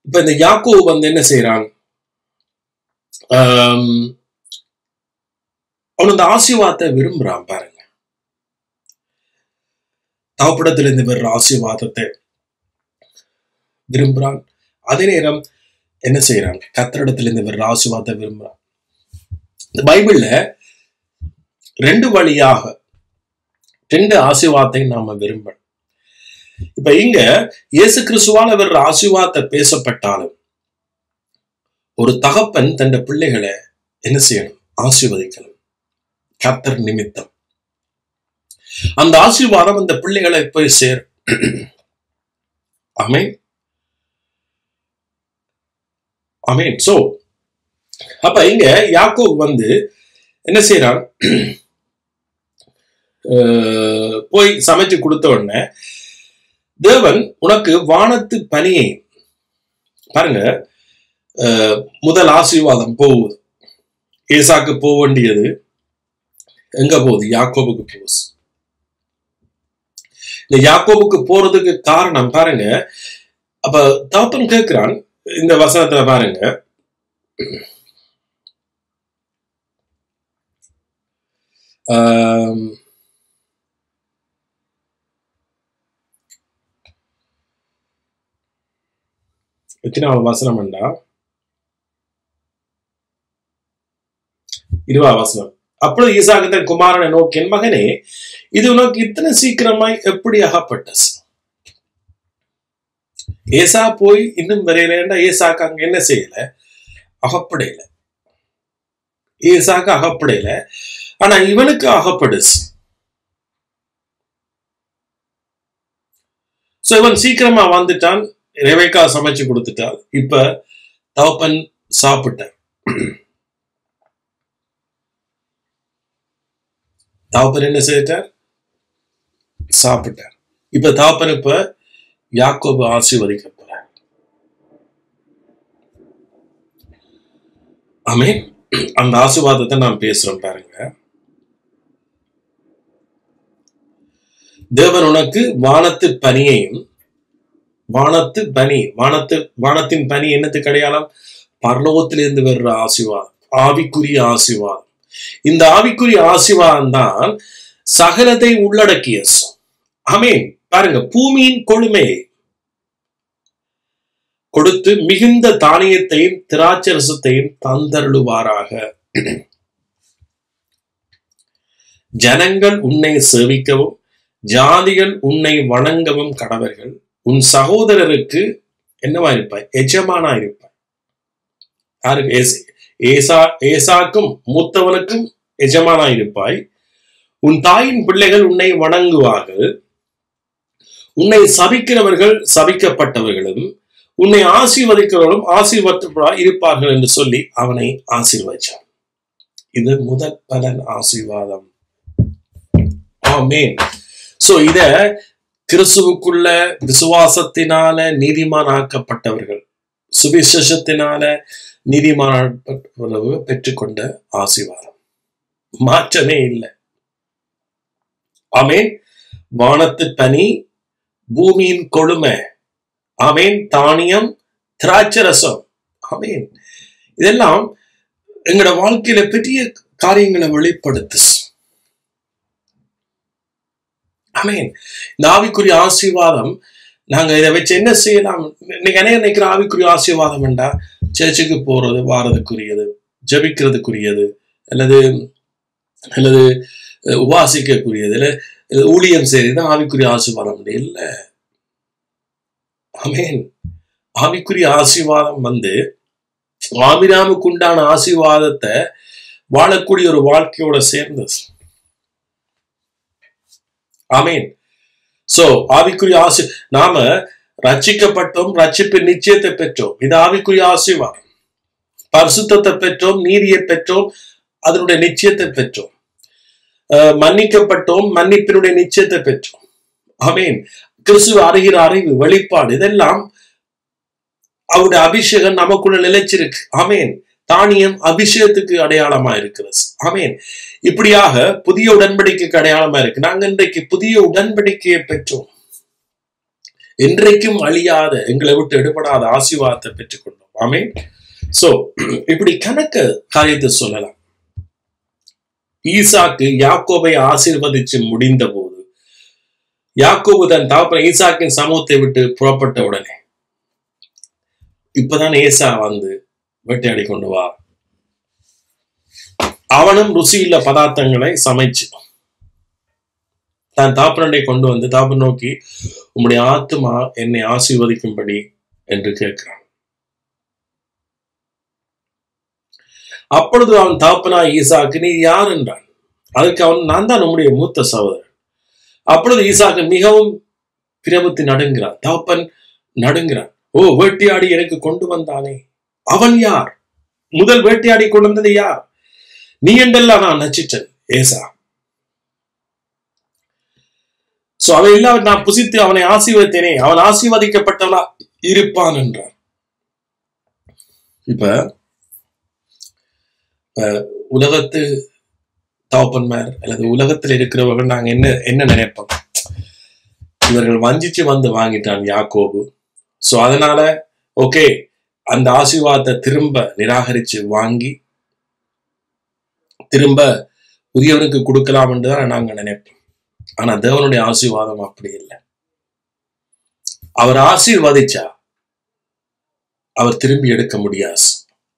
இந்த யாக்கோபு என்ன செய்யறான்? அவன் அந்த ஆசீர்வாதத்தை விரும்புறான். பாருங்க, தகப்படத்திலிருந்து வர்ற ஆசீர்வாதத்தை விரும்புறான். அதே நேரம் என்ன செய்யறான்? கர்த்தரிடத்திலிருந்து வர்ற ஆசீர்வாதத்தை விரும்புறான். இந்த பைபிள்ல ரெண்டு வழியாக ரெண்டு ஆசீர்வாதத்தை நாம விரும்பணும். இப்ப இங்க இயேசு கிறிஸ்துவால வர்ற ஆசீர்வாதத்தை பேசப்பட்டாலும் ஒரு தகப்பன் தன் பிள்ளைகளை என்ன செய்யணும்? ஆசீர்வதிக்கணும். கர்த்தர் நிமித்தம் அந்த ஆசீர்வாதம் அந்த பிள்ளைகளை போய் சேரும். ஆமென், ஆமென். சோ அப்ப இங்க யாக்கோபு என்ன செய்யறான்? போய் சமைச்சு கொடுத்த உடனே தேவன் உனக்கு வானத்து பனியை, பாருங்க, முதல் ஆசீர்வாதம் போகுது. ஏசாக்கு போக வேண்டியது எங்க போகுது? யாக்கோபுக்கு போகுது. இந்த யாக்கோபுக்கு போறதுக்கு காரணம் பாருங்க. அப்ப தகப்பன் கேட்கிறான், இந்த வசனத்துல பாருங்க, எத்தனாவது வசனம் என்றா 20வது வசனம். அப்பொழுது ஈசாக்கு தன் குமாரனை நோக்கி, என் மகனே, இது உனக்கு இத்தனை சீக்கிரமாய் எப்படி அகப்பட்டது? ஏசா போய் இன்னும் வரையில ஏசாக்கு அங்க என்ன செய்யல? அகப்படையில. ஏசாக்கு அகப்படையில, ஆனா இவனுக்கு அகப்படுச்சு. சோ இவன் சீக்கிரமா வந்துட்டான். ரெபேக்கா சமைச்சு கொடுத்துட்டான். இப்ப தகப்பன் சாப்பிட்டான். தகப்பன் என்ன செய்தார்? சாப்பிட்டார். இப்ப தகப்பன் இப்ப யாக்கோபு ஆசீர்வதிக்க போறார். ஆமென். அந்த ஆசீர்வாதத்தை நான் பேசுறேன் பாருங்க. தேவன் உனக்கு வானத்து பனியையும், வானத்தின் பனி என்னத்துக்கு அடையாளம்? பரலோகத்திலிருந்து வர்ற ஆசீர்வாதம், ஆவிக்குரிய ஆசீர்வாதம். இந்த ஆவிக்குரிய ஆசீர்வாதம் தான் சகலத்தை உள்ளடக்கிய. ஆமென். பாருங்க, பூமியின் கொழுமையை கொடுத்து மிகுந்த தானியத்தையும் திராட்சரசத்தையும் தந்தருளுவாராக. ஜனங்கள் உன்னை சேவிக்கவும் ஜாதிகள் உன்னை வணங்கவும் கடவர்கள். உன் சகோதரருக்கு என்னவா இருப்பாய்? எஜமானா இருப்பாய். யாருக்கு? ஏசாக்கும் மூத்தவனுக்கும் எஜமானா இருப்பாய். உன் தாயின் பிள்ளைகள் உன்னை வணங்குவார்கள். உன்னை சபிக்கிறவர்கள் சபிக்கப்பட்டவர்களும் உன்னை ஆசீர்வதிக்கிறவர்களும் ஆசீர்வதிக்கப்படாமல் இருப்பார்கள் என்று சொல்லி அவனை ஆசீர்வதிச்சான். இது முதல் பலன் ஆசீர்வாதம். ஆமென். சோ இத கிறிஸ்துவுக்குள்ள விசுவாசத்தினால நீதிமானாக்கப்பட்டவர்கள், சுவிசேஷத்தினால நீதிமானாக்கப்பட்டவர்கள் பெற்றுக்கொண்ட ஆசீர்வாதம். மாற்றமே இல்லை. ஆமென். வானத்து பனி, பூமியின் கொழுமை, ஆமென், தானியம், திராட்சரசம், ஆமென். இதெல்லாம் எங்களோட வாழ்க்கையில பெரிய காரியங்களை வெளிப்படுத்து. ஆமென். இந்த ஆவிக்குரிய ஆசீர்வாதம் நாங்க இதை வச்சு என்ன செய்யலாம்? இன்னைக்கு என்ன நினைக்கிற ஆவிக்குரிய ஆசீர்வாதம் என்றா சர்ச்சுக்கு போறது, வாரதுக்குரியது, ஜபிக்கிறதுக்குரியது, அல்லது உபாசிக்கக்கூடியது, இல்ல ஊழியம் செய்யறது ஆவிக்குரிய ஆசீர்வாதம் இல்லை. ஆமென். ஆவிக்குரிய ஆசீர்வாதம் ஆபிரகாமுக்கு உண்டான ஆசீர்வாதத்தை வாழக்கூடிய ஒரு வாழ்க்கையோட சேர்ந்தது. ஆமென். சோ ஆவிக்குரிய நாம ரட்சிக்கப்பட்டோம், ரட்சிப்பின் நிச்சயத்தை பெற்றோம். இது ஆவிக்குரிய ஆசீர்வாதம். பரிசுத்தத்தை பெற்றோம், நீதியை பெற்றோம், அதனுடைய நிச்சயத்தை பெற்றோம். மன்னிக்கப்பட்டோம், மன்னிப்பினுடைய நிச்சயத்தை பெற்றோம். ஆமென். கிறிஸ்துவ அறிகிற அறிவு, வெளிப்பாடு, இதெல்லாம் அவருடைய அபிஷேகம் நமக்குள்ள நிலைச்சிருக்கு. ஆமென். தானியம் அபிஷேகத்துக்கு அடையாளமா இருக்கிறது. ஆமென். இப்படியாக புதிய உடன்படிக்கைக்கு அடையாளமா இருக்கு. நாங்க இன்றைக்கு புதிய உடன்படிக்கையை பெற்றோம். என்றைக்கும் அழியாத, எங்களை விட்டு எடுபடாத ஆசீர்வாதத்தை பெற்றுக்கொண்டோம். ஆமென். சோ இப்படி கணக்க காரியத்தை சொல்லலாம். ஈசாக்கு யாக்கோபை ஆசீர்வதிச்சு முடிந்த போது, யாக்கோபு தன் தகப்பன் ஈசாக்கின் சமூகத்தை விட்டு புறப்பட்ட உடனே இப்பதான் ஏசா வேட்டையாடி கொண்டு வா. அவனும் ருசியுள்ள பதார்த்தங்களை சமைச்சு தன் தாப்பனண்டை கொண்டு வந்து தாப்பன் நோக்கி, உம்முடைய ஆத்துமா என்னை ஆசீர்வதிக்கும்படி என்று கேட்கிறான். அப்பொழுது அவன் தாப்பனா ஈசாக்கு, நீ யார் என்றான். அதுக்கு அவன், நான் தான் உம்முடைய மூத்த சகோதரன். அப்பொழுது ஈசாக்கு மிகவும் பிரமித்து நடுங்கிறான். தாப்பன் நடுங்கிறான். ஓ, வேட்டையாடி எனக்கு கொண்டு வந்தானே, அவன் யார்? முதல் வேட்டையாடி கொண்டு வந்தது யார்? நீ என்றெல்லாம் நான் நச்சிட்டேன் ஏசா. சோ அவன் எல்லாம் நான் புசித்து அவனை ஆசீர்வதித்தேனே, அவன் ஆசீர்வதிக்கப்பட்டவனா இருப்பான் என்றான். இப்ப உலகத்து தகப்பன்மார் அல்லது உலகத்தில் இருக்கிறவர்கள் நாங்க என்ன நினைப்போம், இவர்கள் வஞ்சிச்சு வந்து வாங்கிட்டான் யாக்கோபு, சோ அதனால ஓகே அந்த ஆசீர்வாதத்தை திரும்ப நிராகரிச்சு வாங்கி திரும்ப உரியவனுக்கு கொடுக்கலாம் என்றுதான் நாங்க நினைப்போம். ஆனா தேவனுடைய ஆசீர்வாதம் அப்படி இல்லை. அவர் ஆசீர்வதிச்சா அவர் திரும்பி எடுக்க முடியாது.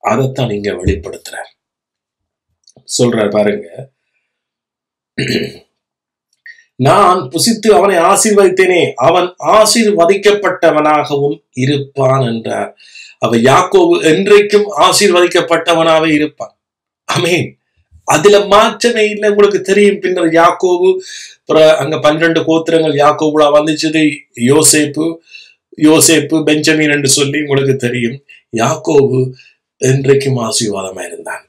அதைத்தான் இங்க வெளிப்படுத்துறார். சொல்றார் பாருங்க, நான் புசித்து அவனை ஆசீர்வதித்தேனே, அவன் ஆசீர்வதிக்கப்பட்டவனாகவும் இருப்பான் என்றார். அவ யாக்கோபு என்றைக்கும் ஆசீர்வதிக்கப்பட்டவனாவே இருப்பான். ஆமென். அதுல மாற்றமே இல்லை. உங்களுக்கு தெரியும், பின்னர் யாக்கோபு அங்க 12 கோத்திரங்கள் யாக்கோபுல வந்துச்சது. யோசேப்பு பெஞ்சமின் என்று சொல்லி உங்களுக்கு தெரியும். யாக்கோபு என்றைக்கும் ஆசீர்வாதமா இருந்தான்.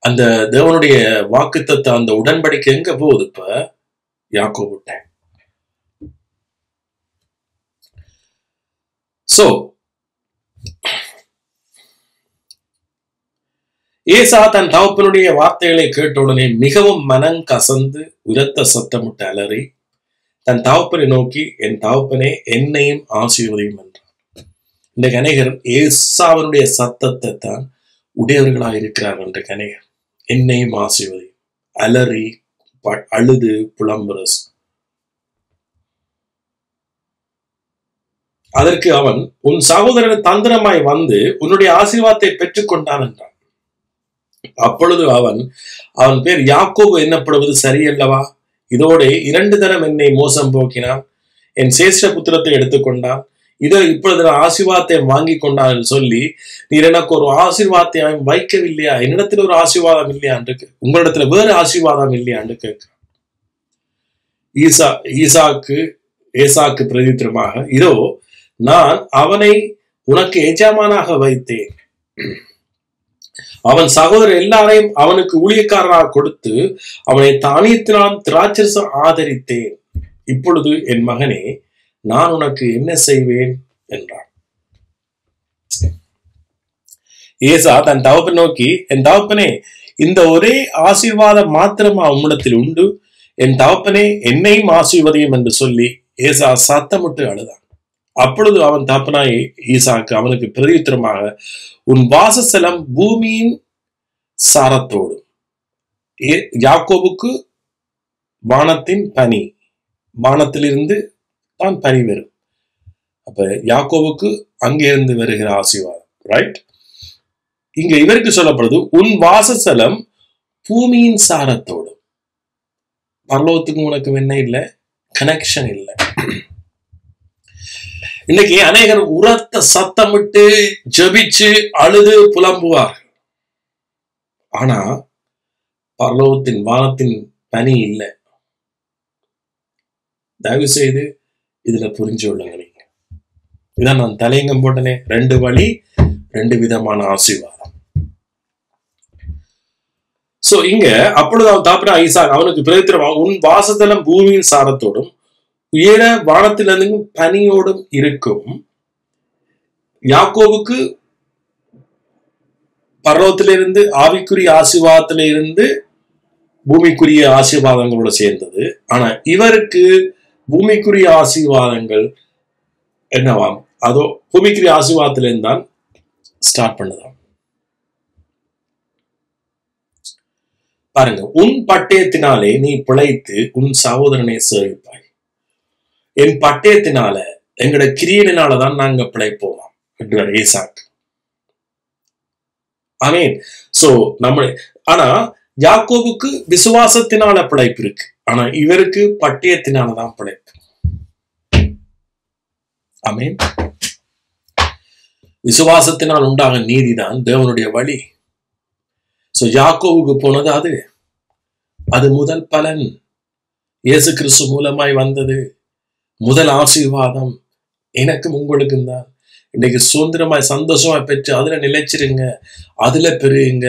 அந்த தேவனுடைய வாக்குத்தத்த அந்த உடன்படிக்கை எங்க போகுது? இப்ப யாக்கோபுட்ட. சோ ஏசா தன் தகப்பனுடைய வார்த்தைகளை கேட்ட உடனே மிகவும் மனம் கசந்து உரத்த சத்தமிட்டு அலறி தன் தகப்பனை நோக்கி, என் தகப்பனே என்னையும் ஆசீர்வதியும் என்றான். இன்றைக்கு அநேகர் ஏசாவனுடைய சத்தத்தை தான் உடையவர்களாக இருக்கிறார்கள். இன்றைக்கு அநேகர் என்னையும் ஆசீர்வதியும் அலறி அழுது புலம்புற. அதற்கு அவன், உன் சகோதரன் தந்திரமாய் வந்து உன்னுடைய ஆசீர்வாதத்தை பெற்றுக் கொண்டான் என்றான். அப்பொழுது அவன் பேர் யாக்கோபு என்னப்படுவது சரியல்லவா? இதோட 2 தரம் என்னை மோசம் போக்கினான், என் சேஷ்ட புத்திரத்தை எடுத்துக்கொண்டான், இதோ இப்பொழுது நான் ஆசீர்வாதத்தை வாங்கி கொண்டான் என்று சொல்லி நீர் எனக்கு ஒரு ஆசீர்வாதத்தை வைக்கவில்லையா? என்னிடத்துல ஒரு ஆசீர்வாதம் இல்லையா என்று, உங்களிடத்துல வேறு ஆசீர்வாதம் இல்லையா என்று கேட்கிறான். ஏசாக்கு பிரதித்திரமாக, இதோ நான் அவனை உனக்கு எஜமானாக வைத்தேன், அவன் சகோதரர் எல்லாரையும் அவனுக்கு ஊழியக்காரராக கொடுத்து அவனை தானியத்தினால் திராட்சரசம் ஆதரித்தேன். இப்பொழுது என் மகனே, நான் உனக்கு என்ன செய்வேன் என்றான். ஏசா தன் தகப்பனை நோக்கி, என் தகப்பனே, இந்த ஒரே ஆசீர்வாதம் மாத்திரமா உம்மிடத்தில் உண்டு, என் தகப்பனே என்னையும் ஆசீர்வதியும் என்று சொல்லி ஏசா சத்தமிட்டு அழுதான். அப்பொழுது அவன் தகப்பனாய் ஈசாக்கு அவனுக்கு பிரதியுத்தரமாக, உன் வாசஸ்தலம் பூமியின் சாரத்தோடு. யாக்கோபுக்கு வானத்தின் பனி, வானத்திலிருந்து தான் பனி வரும். அப்ப யாக்கோபுக்கு அங்கிருந்து வருகிற ஆசீர்வாதம், ரைட்? இங்க இவருக்கு சொல்லப்படுது, உன் வாசஸ்தலம் பூமியின் சாரத்தோடு. பரலோகத்துக்கு உனக்கு என்ன இல்லை, கனெக்ஷன் இல்லை. இன்னைக்கு அநேகர் உரத்த சத்தமிட்டு ஜபிச்சு அழுது புலம்புவார்கள். ஆனா பரலோகத்தின் வானத்தின் பனி இல்லை. தயவு செய்து இதுல புரிஞ்சு கொள்ளுங்க. நீங்க இதான் நான் தலையங்கம் போட்டனே, 2 வழி 2 விதமான ஆசீர்வாதம். சோ இங்க அப்பொழுது அவன் தாப்பினா ஈசாக் அவனுக்கு பிரதித்திரமா, உன் வாசத்தலம் பூமியின் சாரத்தோடும் உயர வானத்திலிருந்து பனியோடும் இருக்கும். யாக்கோபுக்கு பர்வத்திலிருந்து ஆவிக்குரிய ஆசீர்வாதத்திலிருந்து பூமிக்குரிய ஆசீர்வாதங்களோட சேர்ந்தது. ஆனா இவருக்கு பூமிக்குரிய ஆசீர்வாதங்கள் என்னவாம், அதோ பூமிக்குரிய ஆசீர்வாதத்திலிருந்து தான் ஸ்டார்ட் பண்ணதாம். பாருங்க, உன் பட்டயத்தினாலே நீ பிழைத்து உன் சகோதரனை சேவிப்பாய். என் பட்டயத்தினால எங்களோட கிரியனாலதான் நாங்க பிழைப்போம் என்றார் ஈசாக். ஆமீன். சோ நம்ம, ஆனா யாக்கோபுக்கு விசுவாசத்தினால பிழைப்பு இருக்கு, ஆனா இவருக்கு பட்டயத்தினாலதான் பிழைப்பு. ஆமீன். விசுவாசத்தினால் உண்டாக நீதிதான் தேவனுடைய வழி. சோ யாக்கோபுக்கு போனது அது முதல் பலன். இயேசு கிறிஸ்து மூலமாய் வந்தது முதல் ஆசீர்வாதம். எனக்கும் உங்களுக்கும் தான். இன்னைக்கு சுதந்திரமாய் சந்தோஷமா பெற்று அதுல நிலைச்சிருங்க, அதுல பெறுங்க,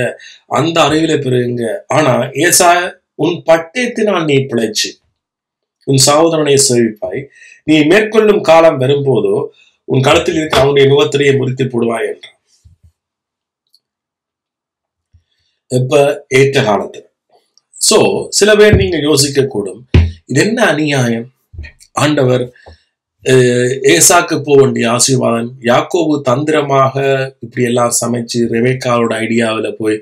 அந்த அறிவில பெறுங்க. ஆனா ஏசா, உன் பட்டயத்தினால் நீ பிழைச்சு உன் சகோதரனை சேவிப்பாய், நீ மேற்கொள்ளும் காலம் வரும்போதோ உன் களத்தில் இருக்க அவனுடைய நுகத்திலேயே முறித்து போடுவாய் என்றான். இப்ப ஏற்ற காலத்துல. சோ சில பேர் நீங்க யோசிக்க கூடும், இது என்ன அநியாயம், ஆண்டவர் ஏசாக்கு போக வேண்டிய ஆசீர்வாதம் யாக்கோபு தந்திரமாக இப்படி எல்லாம் சமைச்சு ரெபெக்காவோட ஐடியாவில போய்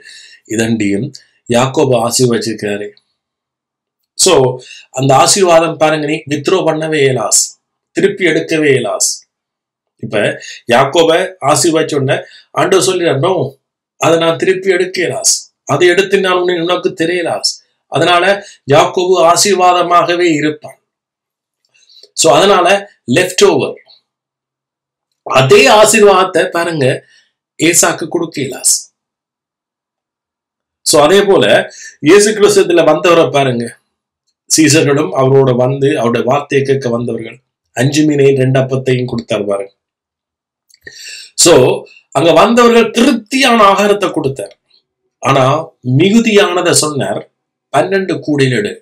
இதண்டியும் யாக்கோபு ஆசீர்வச்சிருக்காரு. சோ அந்த ஆசீர்வாதம் பாருங்க, நீ வித்ரோ பண்ணவே இயலாஸ், திருப்பி எடுக்கவே இயலாஸ். இப்ப யாக்கோப ஆசீர்வச்ச உடனே ஆண்டவர் சொல்லிடனோ, அதை நான் திருப்பி எடுக்க இயலாஸ், அதை எடுத்து நான் உனக்கு தெரியலாஸ். அதனால யாக்கோபு ஆசீர்வாதமாகவே இருப்பான். சோ அதனால லெஃப்ட் ஓவர் அதே ஆசீர்வாதத்தை பாருங்க ஏசாக்கு கொடுக்கலாஸ். சோ அதே போல இயேசு கிறிஸ்துல வந்தவரை பாருங்க, சீசர்களும் அவரோட வந்து அவருடைய வார்த்தையை கேட்க வந்தவர்கள் 5 மீனையும் 2 அப்பத்தையும் கொடுத்தார் பாருங்க. சோ அங்க வந்தவர்கள் திருப்தியான ஆகாரத்தை கொடுத்தார். ஆனா மிகுதியானதை சொன்னார், 12 கூடையிலடு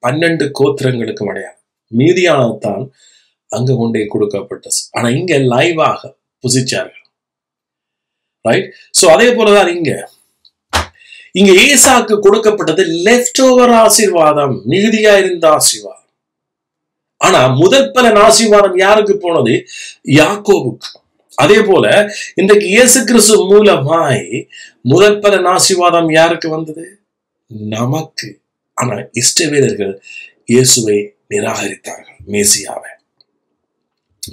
12 கோத்திரங்களுக்கு கிடையாது, மீதியானதான் அங்க கொண்டே கொடுக்கப்பட்டது. ஆனா இங்க லைவாக புசிச்சார்கள். ரைட். சோ அதே போலதான் இங்க ஏசாக்கு கொடுக்கப்பட்டது லெஃப்ட் ஓவர் ஆசீர்வாதம், மிகுதியா இருந்த ஆசீர்வாதம். ஆனா முதல் பலன் ஆசீர்வாதம் யாருக்கு போனது? யாக்கோபுக்கு. அதே போல இன்றைக்கு இயேசு கிறிஸ்து மூலமாய் முதல் பலன் ஆசீர்வாதம் யாருக்கு வந்தது? நமக்கு. ஆனா இஸ்ரவேலர்கள் இயேசுவை நிராகரித்தார்கள், மேசியாவை.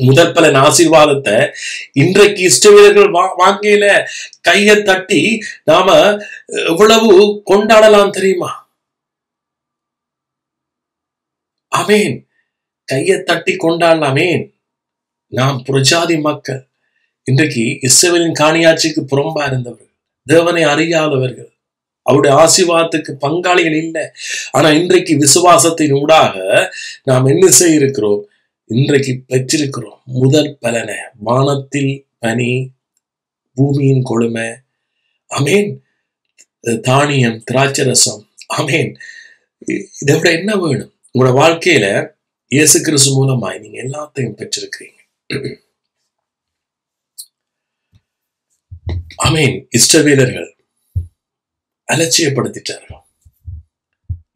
முதல் பலன் ஆசீர்வாதத்தை இன்றைக்கு இஸ்ரவேலர்கள் வாங்கையில கையை தட்டி நாம எவ்வளவு கொண்டாடலாம் தெரியுமா? ஆமேன். கையை தட்டி கொண்டாடலாமே. நாம் புரஜாதி மக்கள், இன்றைக்கு இஸ்ரவேலின் காணியாட்சிக்கு புறம்பா இருந்தவர்கள், தேவனை அறியாதவர்கள், அவருடைய ஆசீர்வாதத்துக்கு பங்காளிகள் இல்லை. ஆனா இன்றைக்கு விசுவாசத்தின் ஊடாக நாம் என்ன செய்யிருக்கிறோம்? இன்றைக்கு பெற்றிருக்கிறோம் முதல் பலனை. வானத்தில் பனி, பூமியின் கொழுமை, அமேன், தானியம், திராட்சரசம், அமேன். இதை விட என்ன வேணும்? உங்களோட வாழ்க்கையில இயேசு கிறிஸ்து மூலமாய் நீங்க எல்லாத்தையும் பெற்றிருக்கிறீங்க. அமேன். இஸ்ரவேலர்கள் அலட்சியப்படுத்திட்டார்கள்.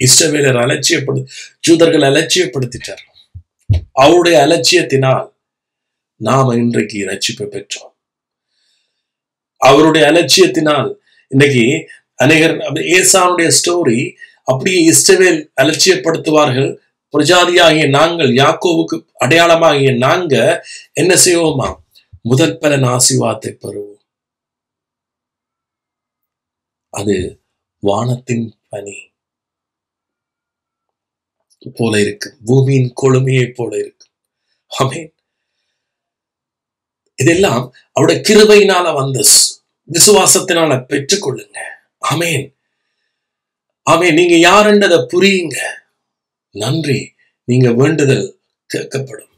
இஸ்ரவேலர் ஜூதர்கள் அலட்சியப்படுத்திட்டார்கள். அவருடைய அலட்சியத்தினால் நாம இன்றைக்கு ரட்சிப்பை பெற்றோம். அவருடைய அலட்சியத்தினால் இன்னைக்கு அநேகர் ஏசானுடைய ஸ்டோரி அப்படியே இஸ்ரவேல் அலட்சியப்படுத்துவார்கள். பிரஜாதியாகிய நாங்கள், யாக்கோவுக்கு அடையாளமாகிய நாங்க என்ன செய்வோமா? முதல் பலன் ஆசீர்வாதத்தை பெறுவோம். அது வானத்தின் பனி போல இருக்கு, பூமியின் கொழுமையை போல இருக்கு. ஆமென். இதெல்லாம் அவருடைய கிருபையினால வந்த விசுவாசத்தினால பெற்றுக்கொள்ளுங்க. ஆமென். ஆமென். நீங்க யாருன்றதை புரியுங்க. நன்றி. நீங்க வேண்டுதல் கேட்கப்படும்.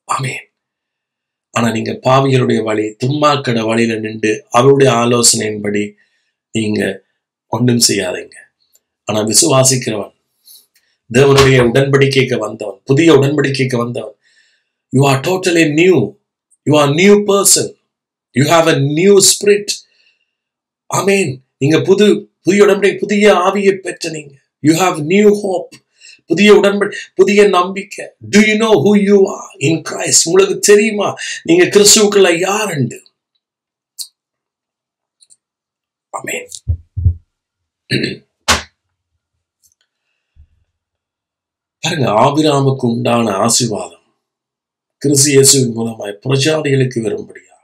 ஆமென். ஆனா நீங்க பாவிகளுடைய வழி, துன்மார்க்கட வழியில நின்று அவருடைய ஆலோசனையின்படி நீங்க ஒன்றும் செய்யாதீங்க. ஆனா விசுவாசிக்கிறவன், தேவனுடைய உடன்படிக்கைக்கு வந்தவன், புதிய உடன்படிக்கைக்கு வந்தவன், you are totally new. You are new person. You have a new spirit. ஆமென். நீங்க புதிய உடன்படிக்கை, புதிய ஆவியை பெற்ற நீங்க. You have new hope. புதிய புதிய நம்பிக்கை. Do you know who you are in Christ? உங்களுக்கு தெரியுமா நீங்க கிறிஸ்துவுக்குள்ள யாருண்டு? ஆமென். பாருங்க, ஆபிரகாமுக்கு உண்டான ஆசீர்வாதம் கிறிஸ்து இயேசுவின் மூலமாய் பிரஜாதிகளுக்கு வரும்படியா.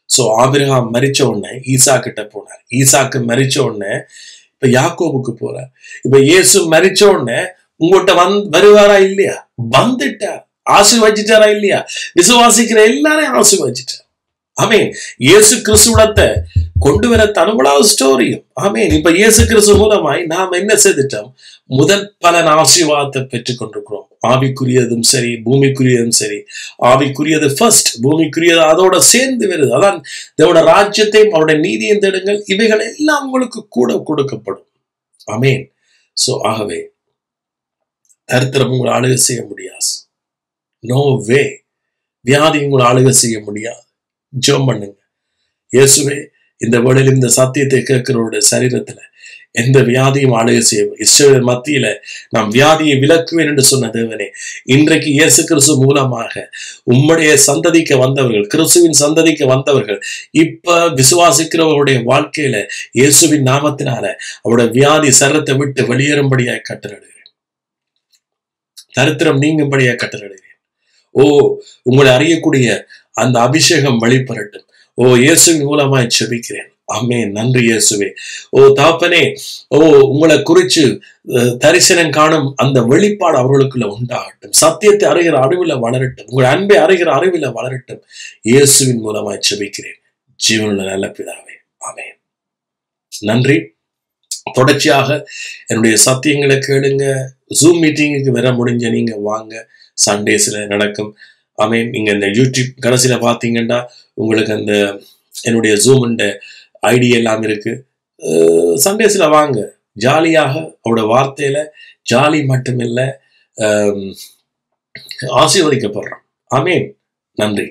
சோ ஆபிரகாம் மரிச்ச உடனே ஈசா கிட்ட போனார். ஈசாக்கு மரிச்ச உடனே இப்ப யாக்கோபுக்கு போறார். இப்ப இயேசு மரிச்ச உடனே உங்கள்கிட்ட வருவாரா இல்லையா? வந்துட்டார். ஆசீர்வதிச்சிட்டாரா இல்லையா? விசுவாசிக்கிற எல்லாரையும் ஆசீர்வதிச்சிட்டார். ஆமென். இயேசு கிறிஸ்துவத்தை கொண்டு வர தனவளாவது ஸ்டோரியும். ஆமென். இப்ப இயேசு கிறிஸ்து மூலமாய் நாம் என்ன செய்துட்டோம்? முதல் பலன் ஆசீர்வாதத்தை பெற்றுக் கொண்டிருக்கிறோம். ஆவிக்குரியதும் சரி, பூமிக்குரியதும் சரி. ஆவிக்குரியது ஃபர்ஸ்ட், பூமிக்குரியது அதோட சேர்ந்து வருது. அதான் தேவனோட ராஜ்யத்தையும் அவருடைய நீதியும் தேடுங்கள், இவைகள் எல்லாம் உங்களுக்கு கூட கொடுக்கப்படும். ஆமென். சோ ஆகவே தரித்திரம் உங்களை ஆளுகை செய்ய முடியாது. No way. வியாதி உங்களை ஆளுகை செய்ய முடியாது. ஜெபம் பண்ணுங்க. இயேசுவே, இந்த வேளையில் இந்த சத்தியத்தை கேட்கிறவருடைய சரீரத்துல எந்த வியாதியும் ஆளுகை செய்யும். இஸ்ரவேல் மத்தியில நாம் வியாதியை விலக்குவேன் என்று சொன்ன தேவனே, இன்றைக்கு இயேசு கிறிஸ்து மூலமாக உம்முடைய சந்ததிக்கு வந்தவர்கள், கிறிஸ்துவின் சந்ததிக்கு வந்தவர்கள், இப்ப விசுவாசிக்கிறவருடைய வாழ்க்கையில இயேசுவின் நாமத்தினால அவருடைய வியாதி சரத்தை விட்டு வெளியேறும்படியாய் கட்டளையிடுகிறேன். தரித்திரம் நீங்கும்படியாய் கட்டளையிடுகிறேன். ஓ, உங்களை அறியக்கூடிய அந்த அபிஷேகம் வெளிப்படட்டும். ஓ, இயேசுவின் மூலமாய் செபிக்கிறேன். ஆமென். நன்றி இயேசுவே. ஓ தாப்பனே, ஓ உங்களை குறிச்சு தரிசனம் காணும் அந்த வெளிப்பாடு அவர்களுக்குள்ள உண்டாகட்டும். சத்தியத்தை அறிகிற அறிவில வளரட்டும். உங்கள் அன்பை அறிகிற அறிவில வளரட்டும். இயேசுவின் மூலமாய் செபிக்கிறேன் ஜீவனுள்ள நல்ல பிதாவே. ஆமென். நன்றி. தொடர்ச்சியாக என்னுடைய சத்தியங்களை கேளுங்க. ஜூம் மீட்டிங்குக்கு வர முடிஞ்ச நீங்க வாங்க. சண்டேஸ்ல நடக்கும். ஆமென். நீங்க இந்த யூடியூப் கடைசியில பாத்தீங்கன்னா உங்களுக்கு அந்த என்னுடைய ஜூம் ஐடி எல்லாம் இருக்கு. சண்டேஸ்ல வாங்க. ஜாலியாக அவரோட வார்த்தையில ஜாலி மட்டுமில்லை, ஆசீர்வதிக்கப்படுறோம். ஆமென். நன்றி.